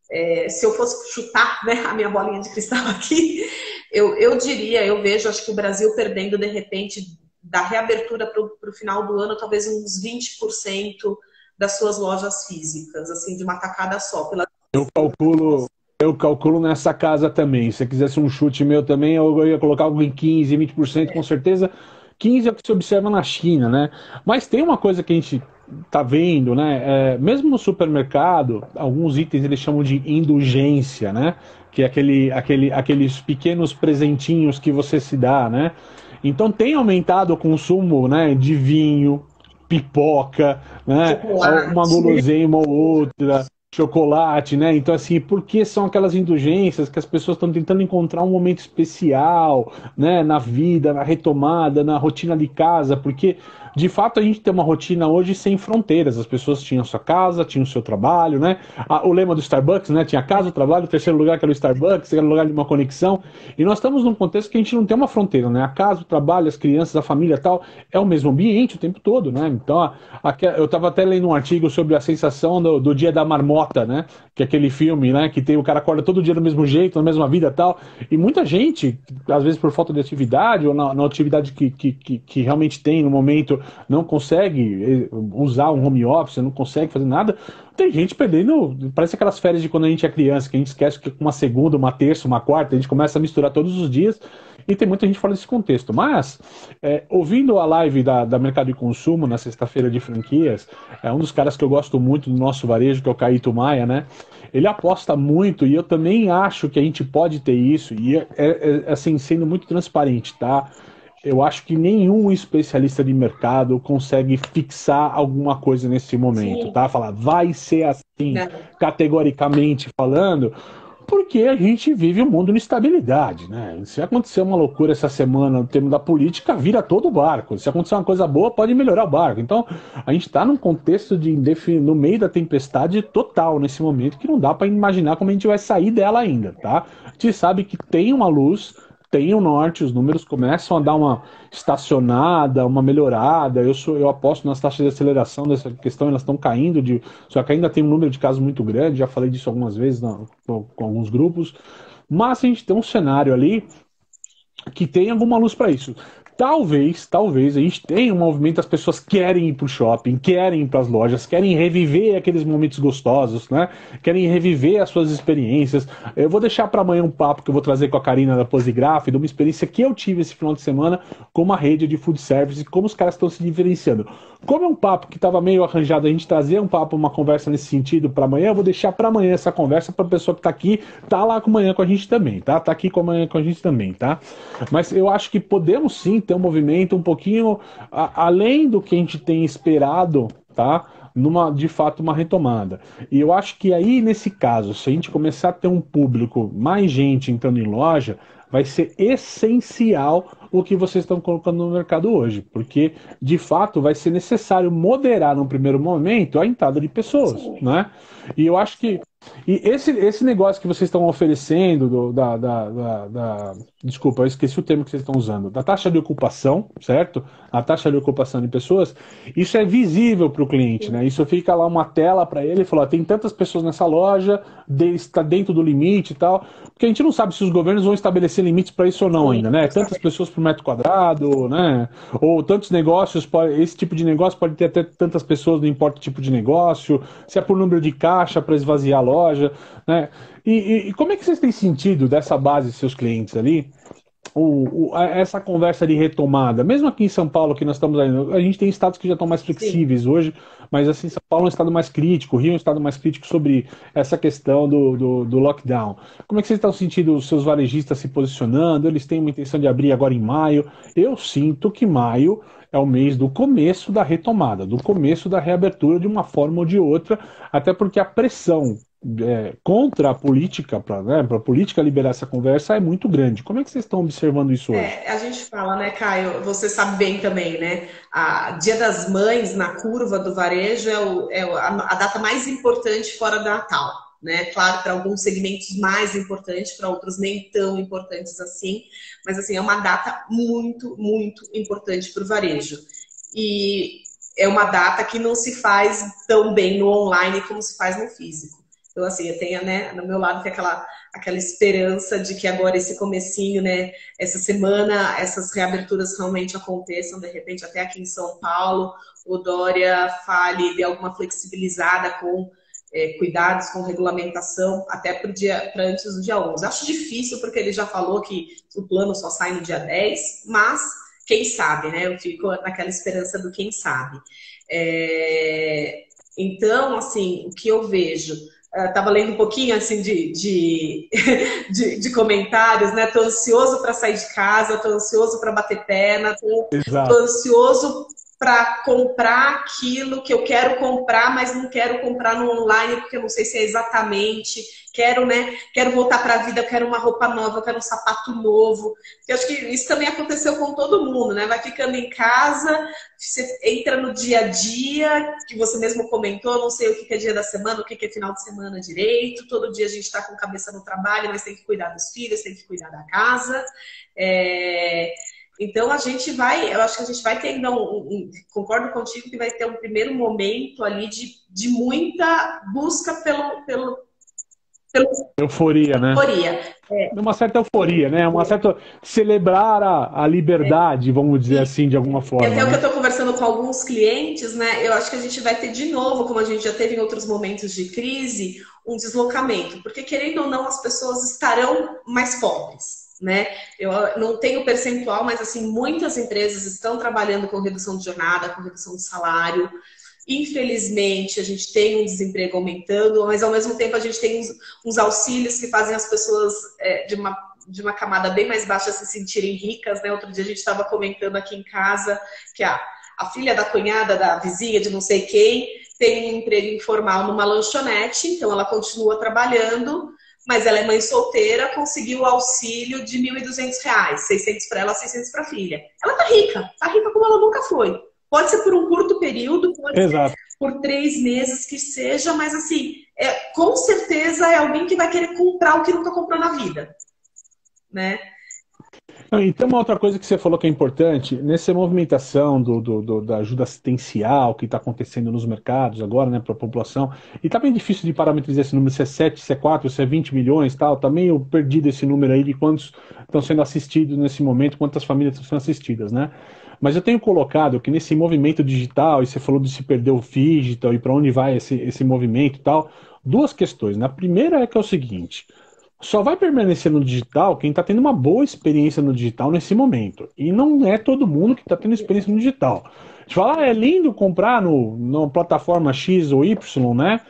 Se eu fosse chutar, né, a minha bolinha de cristal aqui, eu diria, eu vejo, acho que o Brasil perdendo, de repente, da reabertura para o final do ano, talvez uns 20% das suas lojas físicas, assim, de uma tacada só. Eu calculo nessa casa também. Se você quisesse um chute meu também, eu ia colocar algo em 15, 20%, com certeza. 15 é o que se observa na China, né? Mas tem uma coisa que a gente tá vendo, né? Mesmo no supermercado, alguns itens eles chamam de indulgência, né? Que é aqueles pequenos presentinhos que você se dá, né? Então tem aumentado o consumo, né, de vinho, pipoca, né? Uma Chocolate. guloseima ou outra, chocolate, né? Então, assim, porque são aquelas indulgências que as pessoas estão tentando encontrar um momento especial, né? Na vida, na retomada, na rotina de casa, porque de fato a gente tem uma rotina hoje sem fronteiras. As pessoas tinham sua casa, tinham o seu trabalho, né? O lema do Starbucks, né? Tinha casa, o trabalho, o terceiro lugar que era o Starbucks, era o lugar de uma conexão. E nós estamos num contexto que a gente não tem uma fronteira, né? A casa, o trabalho, as crianças, a família, tal, é o mesmo ambiente o tempo todo, né? Então, eu estava até lendo um artigo sobre a sensação do dia da marmota, né? Que é aquele filme, né? Que tem o cara acorda todo dia do mesmo jeito, na mesma vida, tal. E muita gente, às vezes por falta de atividade ou na atividade que realmente tem no momento, não consegue usar um home office, não consegue fazer nada. Tem gente perdendo, parece aquelas férias de quando a gente é criança, que a gente esquece que uma segunda, uma terça, uma quarta, a gente começa a misturar todos os dias, e tem muita gente fora desse contexto. Mas, ouvindo a live da Mercado de Consumo, na sexta-feira de franquias, um dos caras que eu gosto muito do nosso varejo, que é o Caíto Maia, né? Ele aposta muito, e eu também acho que a gente pode ter isso, e assim, sendo muito transparente, tá? Eu acho que nenhum especialista de mercado consegue fixar alguma coisa nesse momento, Sim. tá? Falar, vai ser assim, Não. categoricamente falando, porque a gente vive um mundo de instabilidade, né? Se acontecer uma loucura essa semana no termo da política, vira todo o barco. Se acontecer uma coisa boa, pode melhorar o barco. Então, a gente está num contexto no meio da tempestade total nesse momento, que não dá para imaginar como a gente vai sair dela ainda, tá? A gente sabe que tem uma luz, tem o norte, os números começam a dar uma estacionada, uma melhorada. Eu aposto nas taxas de aceleração dessa questão, elas estão caindo, só que ainda tem um número de casos muito grande, já falei disso algumas vezes com alguns grupos, mas a gente tem um cenário ali que tem alguma luz para isso. Talvez a gente tenha um movimento, as pessoas querem ir para o shopping, querem ir para as lojas, querem reviver aqueles momentos gostosos, né? Querem reviver as suas experiências. Eu vou deixar para amanhã um papo que eu vou trazer com a Karina da Posigraf, de uma experiência que eu tive esse final de semana com uma rede de food service e como os caras estão se diferenciando. Como é um papo que estava meio arranjado, a gente trazer um papo, uma conversa nesse sentido para amanhã, eu vou deixar para amanhã essa conversa para a pessoa que está aqui, tá lá com amanhã com a gente também, tá? Tá aqui com amanhã com a gente também, tá? Mas eu acho que podemos sim ter um movimento um pouquinho além do que a gente tem esperado, tá? De fato, uma retomada. E eu acho que aí, nesse caso, se a gente começar a ter um público, mais gente entrando em loja, vai ser essencial o que vocês estão colocando no mercado hoje, porque, de fato, vai ser necessário moderar, no primeiro momento, a entrada de pessoas, né? E eu acho que E esse negócio que vocês estão oferecendo, desculpa, eu esqueci o termo que vocês estão usando, da taxa de ocupação, certo? A taxa de ocupação de pessoas, isso é visível para o cliente, né? Isso fica lá uma tela para ele, falar, tem tantas pessoas nessa loja, está dentro do limite e tal, porque a gente não sabe se os governos vão estabelecer limites para isso ou não ainda, né? Tantas pessoas por metro quadrado, né? Ou tantos negócios, esse tipo de negócio pode ter até tantas pessoas, não importa o tipo de negócio, se é por número de caixa para esvaziar a loja, né? E como é que vocês têm sentido dessa base de seus clientes ali? Essa conversa de retomada, mesmo aqui em São Paulo, que nós estamos aí, a gente tem estados que já estão mais flexíveis Sim. hoje, mas assim, São Paulo é um estado mais crítico, Rio é um estado mais crítico sobre essa questão do lockdown. Como é que vocês estão sentindo os seus varejistas se posicionando? Eles têm uma intenção de abrir agora em maio. Eu sinto que maio é o mês do começo da retomada, do começo da reabertura de uma forma ou de outra, até porque a pressão contra a política, para a política liberar essa conversa, é muito grande. Como é que vocês estão observando isso hoje? A gente fala, né, Caio? Você sabe bem também, né? A Dia das Mães na curva do varejo a data mais importante fora do Natal, né? Claro, para alguns segmentos mais importantes, para outros nem tão importantes assim, mas assim é uma data muito, muito importante para o varejo. E é uma data que não se faz tão bem no online como se faz no físico. Então, assim, eu tenho, né, no meu lado tem aquela esperança de que agora esse comecinho, né, essa semana, essas reaberturas realmente aconteçam, de repente até aqui em São Paulo, o Dória fale de alguma flexibilizada com cuidados, com regulamentação, até para antes do dia 11. Acho difícil, porque ele já falou que o plano só sai no dia 10, mas quem sabe, né? Eu fico naquela esperança do quem sabe. Então, assim, o que eu vejo... Estava lendo um pouquinho assim de comentários, né? Tô ansioso para sair de casa, tô ansioso para bater perna, tô Exato. ansioso para comprar aquilo que eu quero comprar, mas não quero comprar no online porque eu não sei se é exatamente. Quero, né? Quero voltar para a vida, eu quero uma roupa nova, eu quero um sapato novo. Eu acho que isso também aconteceu com todo mundo, né? Vai ficando em casa, você entra no dia a dia, que você mesmo comentou, não sei o que é dia da semana, o que é final de semana direito. Todo dia a gente está com a cabeça no trabalho, mas tem que cuidar dos filhos, tem que cuidar da casa. Então a gente vai, eu acho que a gente vai ter ainda concordo contigo que vai ter um primeiro momento ali de muita busca pelo Euforia, né? euforia. Uma certa euforia, né? Uma certa celebrar a liberdade, vamos dizer E, assim, de alguma e forma, até o que eu né? estou conversando com alguns clientes, né? Eu acho que a gente vai ter de novo, como a gente já teve em outros momentos de crise, um deslocamento, porque querendo ou não, as pessoas estarão mais pobres. Né? Eu não tenho percentual, mas assim, muitas empresas estão trabalhando com redução de jornada, com redução de salário. Infelizmente, a gente tem um desemprego aumentando, mas ao mesmo tempo a gente tem uns auxílios que fazem as pessoas de uma camada bem mais baixa se sentirem ricas, né? Outro dia a gente estava comentando aqui em casa que a filha da cunhada, da vizinha, de não sei quem, tem um emprego informal numa lanchonete, então ela continua trabalhando, mas ela é mãe solteira, conseguiu o auxílio de R$ 1.200, 600 para ela, 600 para a filha. Ela tá rica como ela nunca foi. Pode ser por um curto período, pode ser Exato. por 3 meses que seja, mas assim, com certeza é alguém que vai querer comprar o que nunca comprou na vida, né? E tem uma outra coisa que você falou que é importante, nessa movimentação da ajuda assistencial que está acontecendo nos mercados agora, né, para a população, e tá bem difícil de parametrizar esse número, se é 7, se é 4, se é 20 milhões, tal, tá meio perdido esse número aí de quantos estão sendo assistidos nesse momento, quantas famílias estão sendo assistidas, né? Mas eu tenho colocado que nesse movimento digital, e você falou de se perder o digital e para onde vai esse movimento e tal, duas questões. Na primeira é que é o seguinte: só vai permanecer no digital quem está tendo uma boa experiência no digital nesse momento. E não é todo mundo que está tendo experiência no digital. A gente fala, é lindo comprar no plataforma X ou Y, né?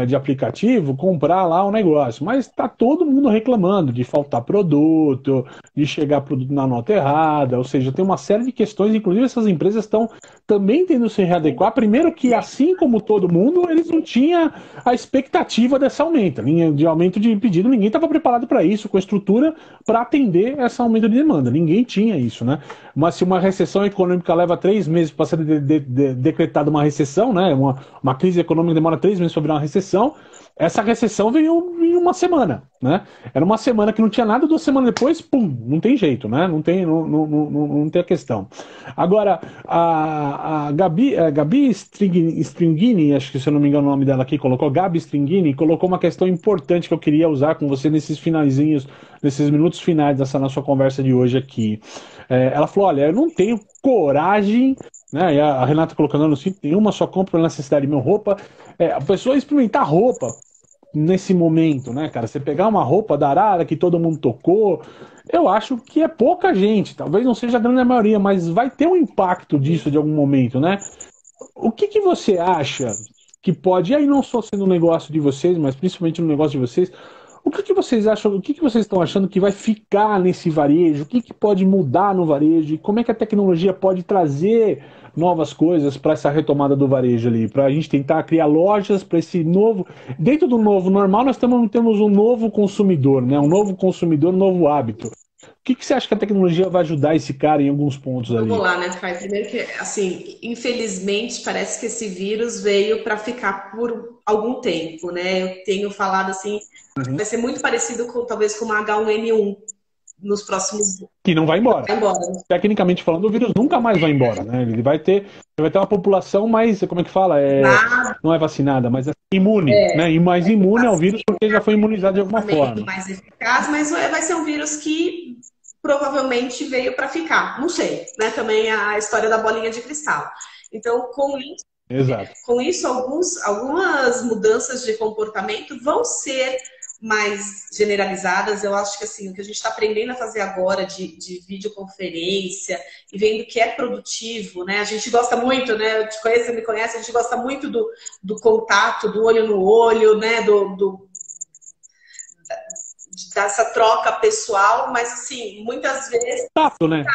De aplicativo, comprar lá o negócio. Mas está todo mundo reclamando de faltar produto, de chegar produto na nota errada. Ou seja, tem uma série de questões, inclusive essas empresas estão também tendo que se readequar. Primeiro que, assim como todo mundo, eles não tinham a expectativa desse aumento. De aumento de pedido, ninguém estava preparado para isso, com estrutura para atender esse aumento de demanda. Ninguém tinha isso, né? mas se uma recessão econômica leva 3 meses para ser decretada uma recessão, né? Uma crise econômica demora 3 meses para virar uma recessão, essa recessão veio em uma semana, né? Era uma semana que não tinha nada, 2 semanas depois, pum, não tem jeito, né? Não tem a questão. Agora, a Gabi Stringini, acho que se eu não me engano o nome dela aqui, Gabi Stringini, colocou uma questão importante que eu queria usar com você nesses finalzinhos, nesses minutos finais dessa nossa conversa de hoje aqui. Ela falou, olha, eu não tenho coragem, né? E a Renata colocando no sítio, tem uma só compra pela necessidade de minha roupa. A pessoa experimentar roupa nesse momento, né, cara? Você pegar uma roupa da Arara que todo mundo tocou, eu acho que é pouca gente, talvez não seja a grande maioria, mas vai ter um impacto disso de algum momento, né? O que você acha que pode, e aí não só sendo um negócio de vocês, mas principalmente no negócio de vocês, o que vocês acham, o que vocês estão achando que vai ficar nesse varejo? O que pode mudar no varejo? E como é que a tecnologia pode trazer novas coisas para essa retomada do varejo ali? Para a gente tentar criar lojas para esse novo... Dentro do novo normal, nós temos um novo consumidor, né? Um novo consumidor, um novo hábito. O que você acha que a tecnologia vai ajudar esse cara em alguns pontos ali? Vamos lá, né, Fai? Primeiro que, assim, infelizmente, parece que esse vírus veio para ficar por algum tempo, né? Eu tenho falado, assim, vai ser muito parecido com, talvez, com uma H1N1 nos próximos... Que não vai embora. Vai embora. Tecnicamente falando, o vírus nunca mais vai embora, né? Ele vai ter uma população mais, como é que fala? Não é vacinada, mas é imune, né? E mais imune ao vírus porque já foi imunizado de alguma forma. Mais eficaz, mas vai ser um vírus que provavelmente veio para ficar. Não sei, né? Também a história da bolinha de cristal. Então, com isso algumas mudanças de comportamento vão ser mais generalizadas. Eu acho que assim, o que a gente está aprendendo a fazer agora de videoconferência e vendo que é produtivo, né? A gente gosta muito, né? Eu te conheço, você me conhece, a gente gosta muito do contato, do olho no olho, né? Dessa troca pessoal, mas assim, muitas vezes... Tato, né?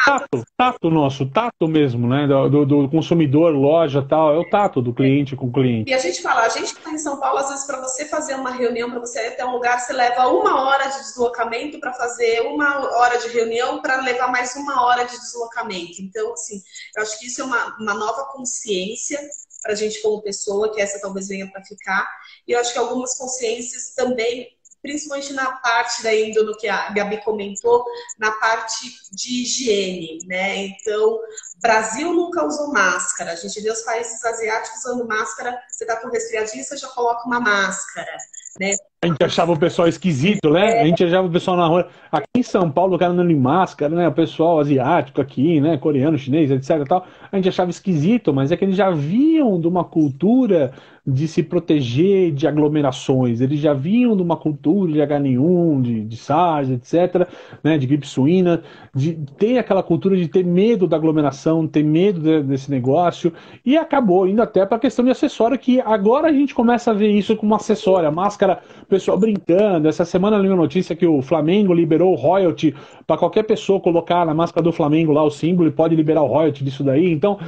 Tato mesmo, né? Do consumidor, loja e tal, é o tato do cliente com o cliente. E a gente fala, a gente está em São Paulo, às vezes, para você fazer uma reunião, para você ir até um lugar, você leva 1 hora de deslocamento para fazer 1 hora de reunião, para levar mais 1 hora de deslocamento. Então, assim, eu acho que isso é uma nova consciência para a gente como pessoa, que essa talvez venha para ficar. E eu acho que algumas consciências também, principalmente na parte da índole que a Gabi comentou, na parte de higiene, né? Então, Brasil nunca usou máscara. A gente vê os países asiáticos usando máscara. Você tá com resfriadinho, você já coloca uma máscara, né? A gente achava o pessoal esquisito, né? A gente achava o pessoal na rua. Aqui em São Paulo, o cara andando de máscara, né? O pessoal asiático aqui, né? Coreano, chinês, etc. Tal. A gente achava esquisito, mas é que eles já vinham de uma cultura de se proteger de aglomerações. Eles já vinham de uma cultura de H1N1, de SARS, etc., né? De gripe suína, de ter aquela cultura de ter medo da aglomeração, ter medo desse negócio, e acabou indo até para a questão de acessório, que agora a gente começa a ver isso como acessório. A máscara, o pessoal brincando. Essa semana eu li uma notícia que o Flamengo liberou o royalty para qualquer pessoa colocar na máscara do Flamengo lá o símbolo e pode liberar o royalty disso daí. Então,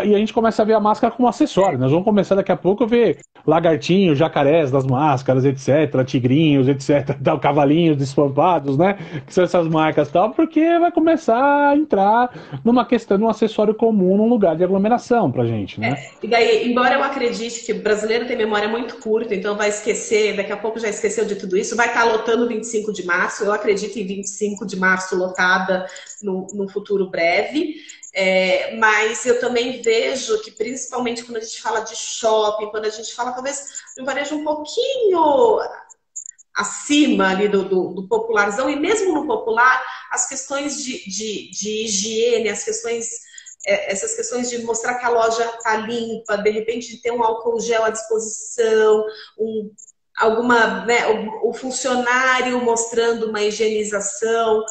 e a gente começa a ver a máscara como acessório. Nós vamos começar daqui a pouco a ver lagartinhos, jacarés das máscaras, etc., tigrinhos, etc., tal, cavalinhos despampados, né? Que são essas marcas e tal, porque vai começar a entrar numa questão, num acessório comum, num lugar de aglomeração pra gente, né? E daí, embora eu acredite que o brasileiro tem memória muito curta, então vai esquecer, daqui a pouco já esqueceu de tudo isso, vai estar lotando 25 de março, eu acredito em 25 de março lotada no futuro breve. Mas eu também vejo que, principalmente quando a gente fala de shopping, quando a gente fala talvez de um varejo um pouquinho acima ali do popularzão, e mesmo no popular, as questões de higiene, essas questões de mostrar que a loja está limpa, de repente de ter um álcool gel à disposição, o funcionário mostrando uma higienização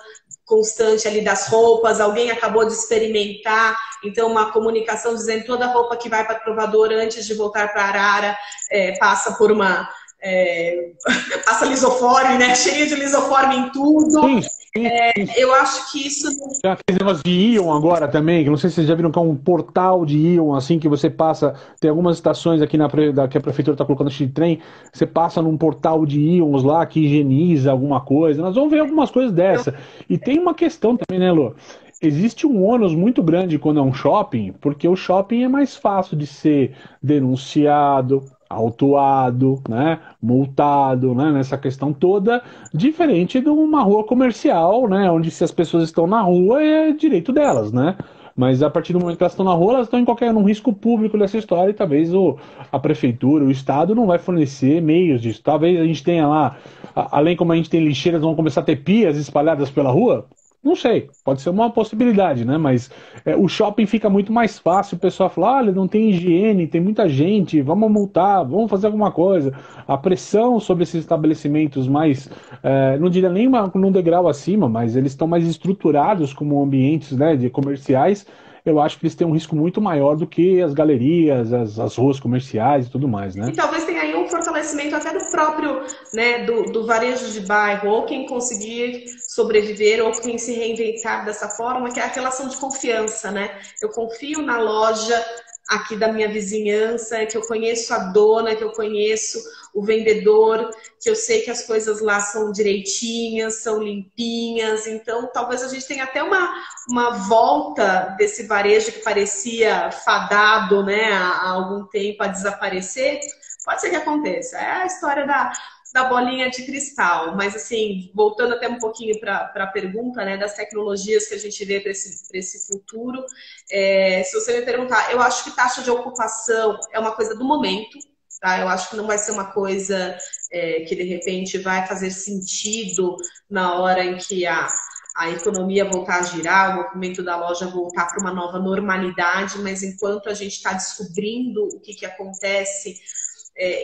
constante ali das roupas, alguém acabou de experimentar, então uma comunicação dizendo toda roupa que vai para a provadora antes de voltar para a Arara passa por passa lisoforme, né? Cheia de lisoforme em tudo. Sim. Eu acho que isso... Tem aquele negócio de íon agora também, que não sei se vocês já viram que é um portal de íon, assim, que você passa, tem algumas estações aqui que a prefeitura está colocando de trem, você passa num portal de íons lá que higieniza alguma coisa. Nós vamos ver algumas coisas dessa. E tem uma questão também, né, Lô? existe um ônus muito grande quando é um shopping, porque o shopping é mais fácil de ser denunciado, autuado, né, multado, né, nessa questão toda, diferente de uma rua comercial, né, onde se as pessoas estão na rua é direito delas, né? Mas a partir do momento que elas estão na rua, elas estão em qualquer num risco público dessa história e talvez a prefeitura, o Estado não vai fornecer meios disso. Talvez a gente tenha lá, além como a gente tem lixeiras, vão começar a ter pias espalhadas pela rua. Não sei, pode ser uma possibilidade, né? Mas o shopping fica muito mais fácil, o pessoal fala, olha, não tem higiene, tem muita gente, vamos multar, vamos fazer alguma coisa. A pressão sobre esses estabelecimentos mais, não diria nem num degrau acima, mas eles estão mais estruturados como ambientes, né, de comerciais. Eu acho que eles têm um risco muito maior do que as galerias, as ruas comerciais e tudo mais, né? E talvez tenha aí um fortalecimento até do próprio, né, do varejo de bairro, ou quem conseguir sobreviver, ou quem se reinventar dessa forma, que é a relação de confiança, né? Eu confio na loja aqui da minha vizinhança, que eu conheço a dona, que eu conheço o vendedor, que eu sei que as coisas lá são direitinhas, são limpinhas. Então, talvez a gente tenha até uma volta desse varejo que parecia fadado, né, há algum tempo a desaparecer. Pode ser que aconteça. É a história da bolinha de cristal. Mas, assim, voltando até um pouquinho para a pergunta, né, das tecnologias que a gente vê para esse futuro, se você me perguntar, eu acho que taxa de ocupação é uma coisa do momento, tá? Eu acho que não vai ser uma coisa que, de repente, vai fazer sentido na hora em que a economia voltar a girar, o movimento da loja voltar para uma nova normalidade, mas enquanto a gente está descobrindo o que acontece,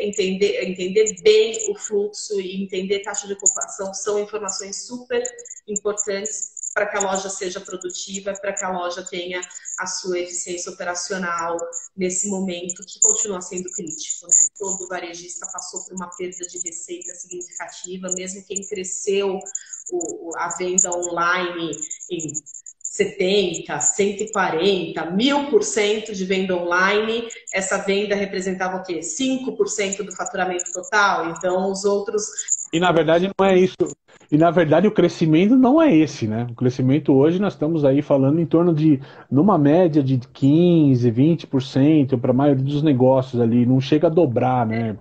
entender bem o fluxo e entender taxa de ocupação são informações super importantes para que a loja seja produtiva, para que a loja tenha a sua eficiência operacional nesse momento que continua sendo crítico, né? Todo varejista passou por uma perda de receita significativa, mesmo quem cresceu a venda online em 70, 140, 1000% de venda online, essa venda representava o quê? 5% do faturamento total. Então, os outros... E na verdade não é isso. E na verdade o crescimento não é esse, né? O crescimento hoje nós estamos aí falando em torno de, numa média de 15, 20% para a maioria dos negócios ali, não chega a dobrar, né?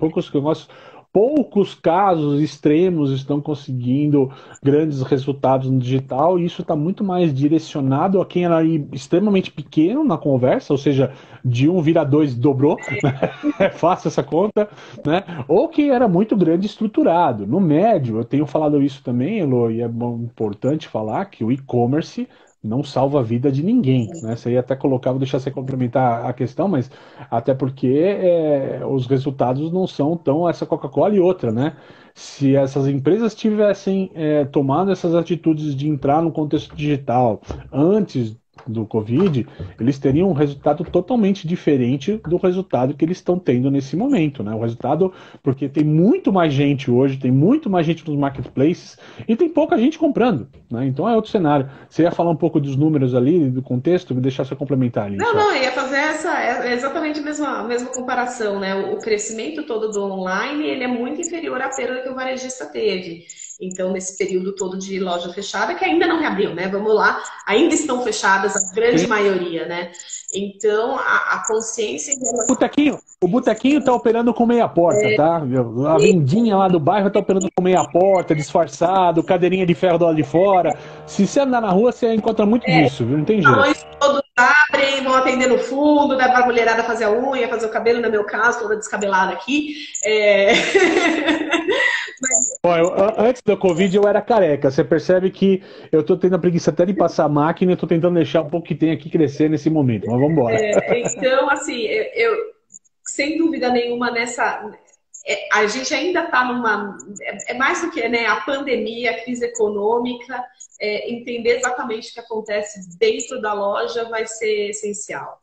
Poucos casos extremos estão conseguindo grandes resultados no digital e isso está muito mais direcionado a quem era aí extremamente pequeno na conversa, ou seja, de 1 vira 2 dobrou, né? É fácil essa conta, né? Ou quem era muito grande e estruturado. No médio, eu tenho falado isso também, Elo, e é importante falar que o e-commerce não salva a vida de ninguém, né? Você ia até colocar, vou deixar você complementar a questão, mas até porque os resultados não são tão essa Coca-Cola e outra, né? Se essas empresas tivessem tomado essas atitudes de entrar no contexto digital antes do Covid, eles teriam um resultado totalmente diferente do resultado que eles estão tendo nesse momento, né? O resultado, porque tem muito mais gente hoje, tem muito mais gente nos marketplaces e tem pouca gente comprando, né? Então é outro cenário. Você ia falar um pouco dos números ali, do contexto, me deixar você complementar ali. Não, eu ia fazer exatamente a mesma comparação, né? O crescimento todo do online, ele é muito inferior à perda que o varejista teve. Então, nesse período todo de loja fechada, que ainda não reabriu, né? Vamos lá, ainda estão fechadas a grande maioria, né? Então, a consciência... O botequinho tá operando com meia porta, tá? A vendinha lá do bairro tá operando com meia porta, disfarçado, cadeirinha de ferro do lado de fora. Se você andar na rua, você encontra muito disso, viu? Não tem jeito. Salões todos abrem, vão atender no fundo, dá pra mulherada fazer a unha, fazer o cabelo, no meu caso, toda descabelada aqui. Antes da Covid eu era careca. Você percebe que eu tô tendo a preguiça até de passar a máquina e eu tô tentando deixar um pouco que tem aqui crescer nesse momento. Mas vamos embora. Então, assim, eu sem dúvida nenhuma a gente ainda está numa... É mais do que, né, a pandemia, a crise econômica, entender exatamente o que acontece dentro da loja vai ser essencial.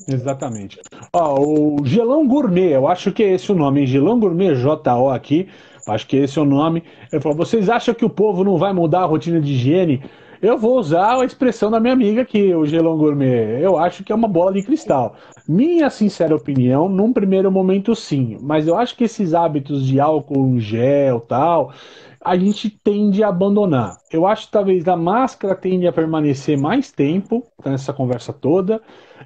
Exatamente. Ó, o Gelão Gourmet, eu acho que é esse o nome, hein? Gelão Gourmet JO aqui, acho que esse é o nome. Ele falou, vocês acham que o povo não vai mudar a rotina de higiene Eu vou usar a expressão da minha amiga aqui, o Gelon Gourmet. Eu acho que é uma bola de cristal. Minha sincera opinião, num primeiro momento sim, mas eu acho que esses hábitos de álcool em gel tal, a gente tende a abandonar. Eu acho que talvez a máscara tende a permanecer mais tempo nessa conversa toda,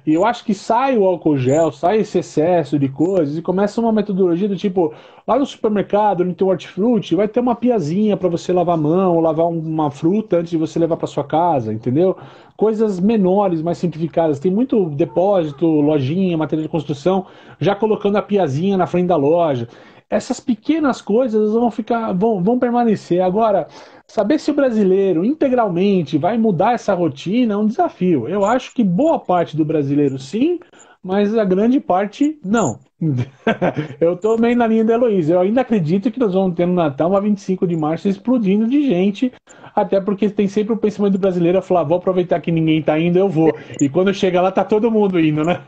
e eu acho que sai o álcool gel, sai esse excesso de coisas, e começa uma metodologia do tipo, lá no supermercado, no teu hortifruti, vai ter uma piazinha para você lavar a mão, lavar uma fruta antes de você levar para sua casa, entendeu? Coisas menores, mais simplificadas. Tem muito depósito, lojinha, material de construção, já colocando a piazinha na frente da loja. Essas pequenas coisas vão permanecer. Agora, saber se o brasileiro integralmente vai mudar essa rotina é um desafio. Eu acho que boa parte do brasileiro sim, mas a grande parte não. Eu tô meio na linha da Heloísa. Eu ainda acredito que nós vamos ter no Natal uma 25 de março explodindo de gente, até porque tem sempre o pensamento do brasileiro a falar, vou aproveitar que ninguém tá indo, eu vou. E quando chega lá, tá todo mundo indo, né?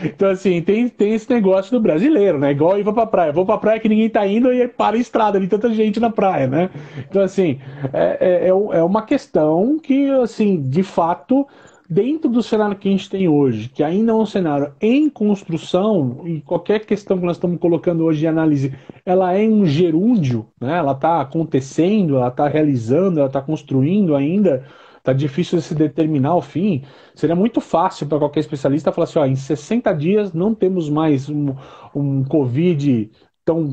Então, assim, tem esse negócio do brasileiro, né? Igual ir pra praia. Vou pra praia que ninguém tá indo e para a estrada de tanta gente na praia, né? Então, assim, é uma questão que, assim, de fato, dentro do cenário que a gente tem hoje, que ainda é um cenário em construção, e qualquer questão que nós estamos colocando hoje de análise, ela é um gerúndio, né? Ela está acontecendo, ela está realizando, ela está construindo ainda, está difícil de se determinar o fim. Seria muito fácil para qualquer especialista falar assim, ó, em 60 dias não temos mais um Covid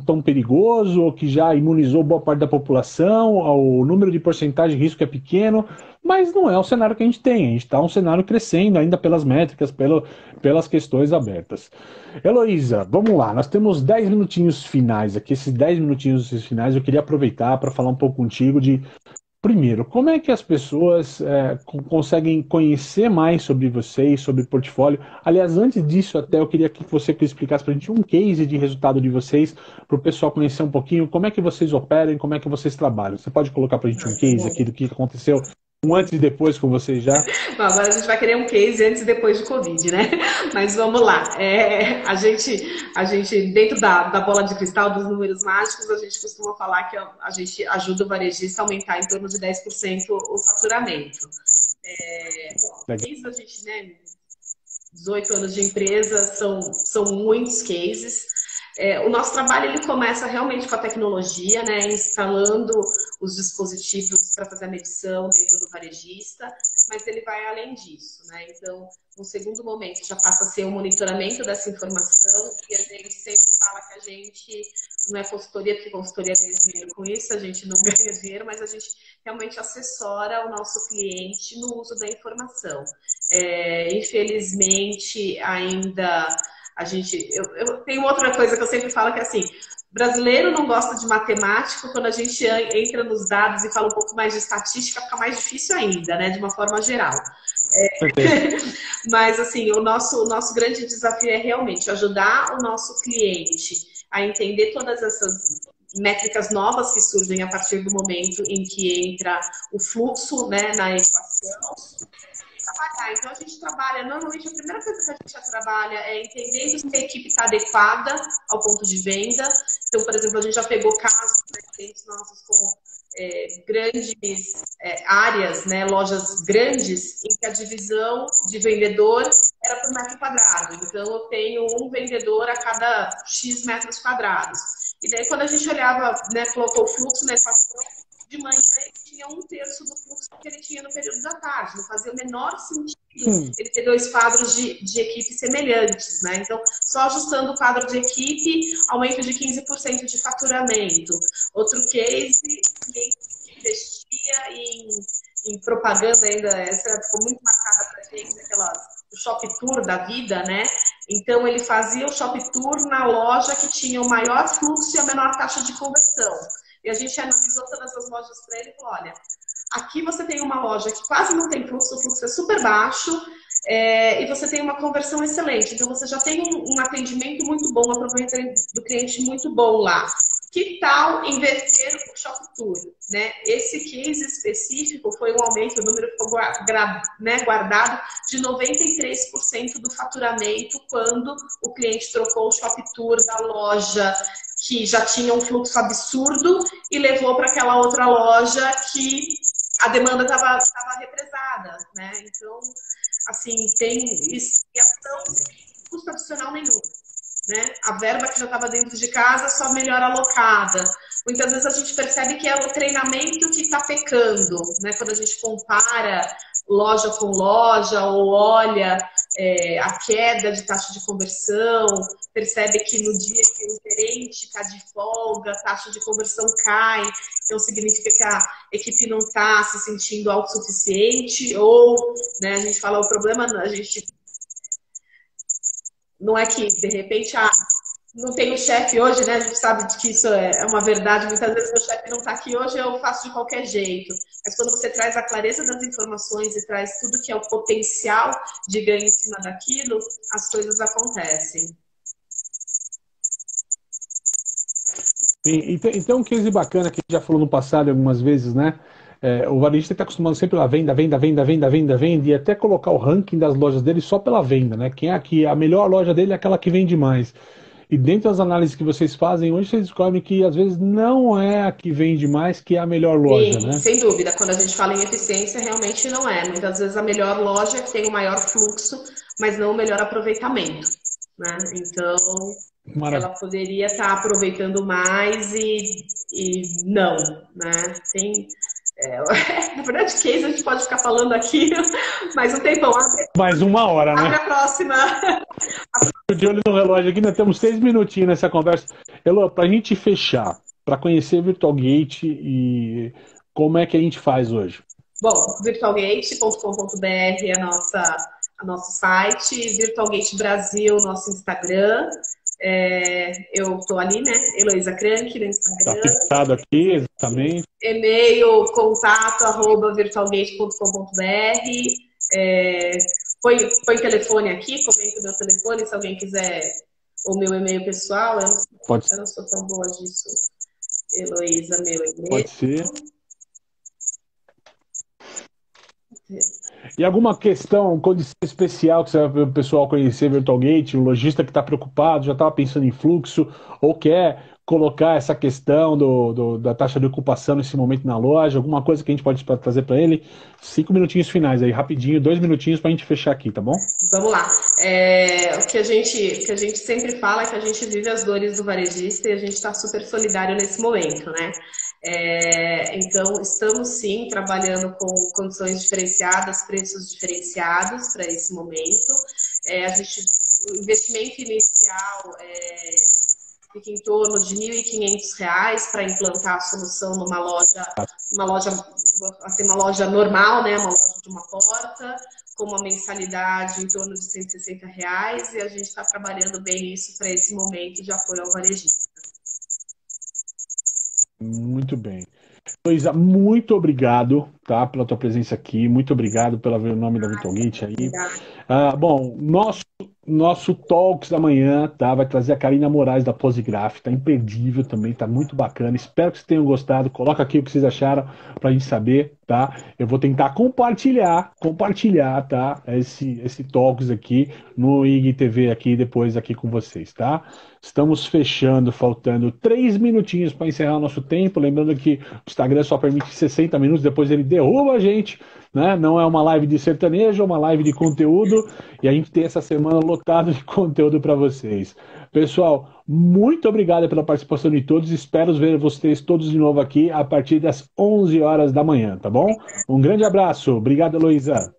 tão perigoso, ou que já imunizou boa parte da população, o número de porcentagem de risco é pequeno, mas não é o cenário que a gente tem. A gente está um cenário crescendo ainda pelas métricas, pelas questões abertas. Heloísa, vamos lá. Nós temos 10 minutinhos finais aqui. Esses 10 minutinhos finais eu queria aproveitar para falar um pouco contigo de, primeiro, como é que as pessoas conseguem conhecer mais sobre vocês, sobre o portfólio? Aliás, antes disso, até eu queria que você explicasse para a gente um case de resultado de vocês, para o pessoal conhecer um pouquinho como é que vocês operam, como é que vocês trabalham. Você pode colocar para a gente um case aqui do que aconteceu um antes e depois com vocês já? Bom, agora a gente vai querer um case antes e depois de Covid, né? Mas vamos lá. A gente dentro da bola de cristal, dos números mágicos, a gente costuma falar que a gente ajuda o varejista a aumentar em torno de 10% o faturamento. Cases a gente, né? 18 anos de empresa, são muitos cases. O nosso trabalho ele começa realmente com a tecnologia, né, instalando os dispositivos para fazer a medição dentro do varejista, mas ele vai além disso, né? Então, no segundo momento já passa a ser o monitoramento dessa informação e a gente sempre fala que a gente não é consultoria, porque consultoria ganha dinheiro com isso, a gente não ganha dinheiro, mas a gente realmente assessora o nosso cliente no uso da informação. Infelizmente, ainda eu tenho outra coisa que eu sempre falo que é assim, brasileiro não gosta de matemática, quando a gente entra nos dados e fala um pouco mais de estatística, fica mais difícil ainda, né, de uma forma geral. Mas assim, o nosso grande desafio é realmente ajudar o nosso cliente a entender todas essas métricas novas que surgem a partir do momento em que entra o fluxo, né, na equação. Então a gente trabalha, normalmente a primeira coisa que a gente já trabalha é entendendo se a equipe está adequada ao ponto de venda. Então, por exemplo, a gente já pegou casos de clientes nossos com grandes áreas, né, lojas grandes, em que a divisão de vendedor era por metro quadrado. Então, eu tenho um vendedor a cada X metros quadrados. E daí, quando a gente olhava, né, colocou o fluxo na equação, de manhã ele tinha 1/3 do fluxo que ele tinha no período da tarde. Não fazia o menor sentido ele ter dois quadros de equipe semelhantes, né? Então, só ajustando o quadro de equipe, aumento de 15% de faturamento. Outro case, cliente que investia em propaganda ainda, essa ficou muito marcada para a gente, o shop tour da vida, né? Então, ele fazia o shop tour na loja que tinha o maior fluxo e a menor taxa de conversão. E a gente analisou todas as lojas para ele e falou, olha, aqui você tem uma loja que quase não tem fluxo, o fluxo é super baixo, e você tem uma conversão excelente. Então, você já tem um atendimento muito bom, um aproveitamento do cliente muito bom lá. Que tal inverter o shop tour? Né? Esse case específico foi um aumento, o número ficou guardado de 93% do faturamento quando o cliente trocou o shop tour da loja que já tinha um fluxo absurdo e levou para aquela outra loja que a demanda estava represada, né? Então, assim, tem expiação sem custo adicional nenhum, né? A verba que já estava dentro de casa só melhor alocada. Muitas vezes a gente percebe que é o treinamento que está pecando, né? Quando a gente compara loja com loja ou olha a queda de taxa de conversão, percebe que no dia que o gerente está de folga, a taxa de conversão cai, então significa que a equipe não está se sentindo autossuficiente, ou, né, a gente fala, o problema, a gente não é que, de repente, não tem o chefe hoje, né? A gente sabe que isso é uma verdade. Muitas vezes meu chefe não está aqui hoje, eu faço de qualquer jeito. Mas quando você traz a clareza das informações e traz tudo que é o potencial de ganho em cima daquilo, as coisas acontecem. Então, um case bacana que a gente já falou no passado algumas vezes, né? O varejista está acostumado sempre a venda, venda, venda, venda, venda, venda, e até colocar o ranking das lojas dele só pela venda, né? Quem é aqui, a melhor loja dele é aquela que vende mais. E dentro das análises que vocês fazem, hoje vocês descobrem que às vezes não é a que vende mais que é a melhor loja, Sim, né? sem dúvida. Quando a gente fala em eficiência, realmente não é. Muitas vezes a melhor loja é que tem o maior fluxo, mas não o melhor aproveitamento, né? Então, ela Maravilha. poderia estar aproveitando mais e não, né? Tem, na verdade, case a gente pode ficar falando aqui mais um tempão. Mais uma hora, Abre né? a próxima. De olho no relógio aqui, nós temos 6 minutinhos nessa conversa. Elô, para a gente fechar, para conhecer VirtualGate e como é que a gente faz hoje? Bom, virtualgate.com.br é nosso site, Virtualgate Brasil, nosso Instagram. Eu estou ali, né? Heloísa Crank no Está Instagram. fixado aqui, exatamente. E-mail, contato@virtualgate.com.br. Põe telefone aqui, comenta o meu telefone se alguém quiser, o meu e-mail pessoal. Pode, Eu não sou tão boa disso, Heloísa, meu e-mail. pode ser. E alguma questão, condição especial que você vai o pessoal conhecer VirtualGate, o lojista que está preocupado, já estava pensando em fluxo, ou quer colocar essa questão da taxa de ocupação nesse momento na loja, alguma coisa que a gente pode trazer para ele? 5 minutinhos finais aí, rapidinho, 2 minutinhos para a gente fechar aqui, tá bom? Vamos lá. O que a gente sempre fala é que a gente vive as dores do varejista e a gente está super solidário nesse momento, né? Então, estamos sim trabalhando com condições diferenciadas, preços diferenciados para esse momento. O investimento inicial fica em torno de R$ 1.500 para implantar a solução numa loja, assim, uma loja normal, né? Uma loja de uma porta, com uma mensalidade em torno de R$ 160, e a gente está trabalhando bem isso para esse momento de apoio ao varejista. Muito bem. Luísa, muito obrigado, tá, pela tua presença aqui, muito obrigado pelo nome da VirtualGate aí. Bom, nosso Talks da manhã, tá, vai trazer a Karina Moraes da Posigraph, tá imperdível também, tá muito bacana, espero que vocês tenham gostado, coloca aqui o que vocês acharam pra gente saber, tá, eu vou tentar compartilhar, tá, esse Talks aqui no IGTV aqui, depois aqui com vocês, tá? Estamos fechando, faltando 3 minutinhos para encerrar o nosso tempo, lembrando que o Instagram só permite 60 minutos, depois ele derruba a gente, né? Não é uma live de sertanejo, é uma live de conteúdo, e a gente tem essa semana lotada de conteúdo para vocês. Pessoal, muito obrigado pela participação de todos, espero ver vocês todos de novo aqui a partir das 11 horas da manhã, tá bom? Um grande abraço, obrigado, Heloísa.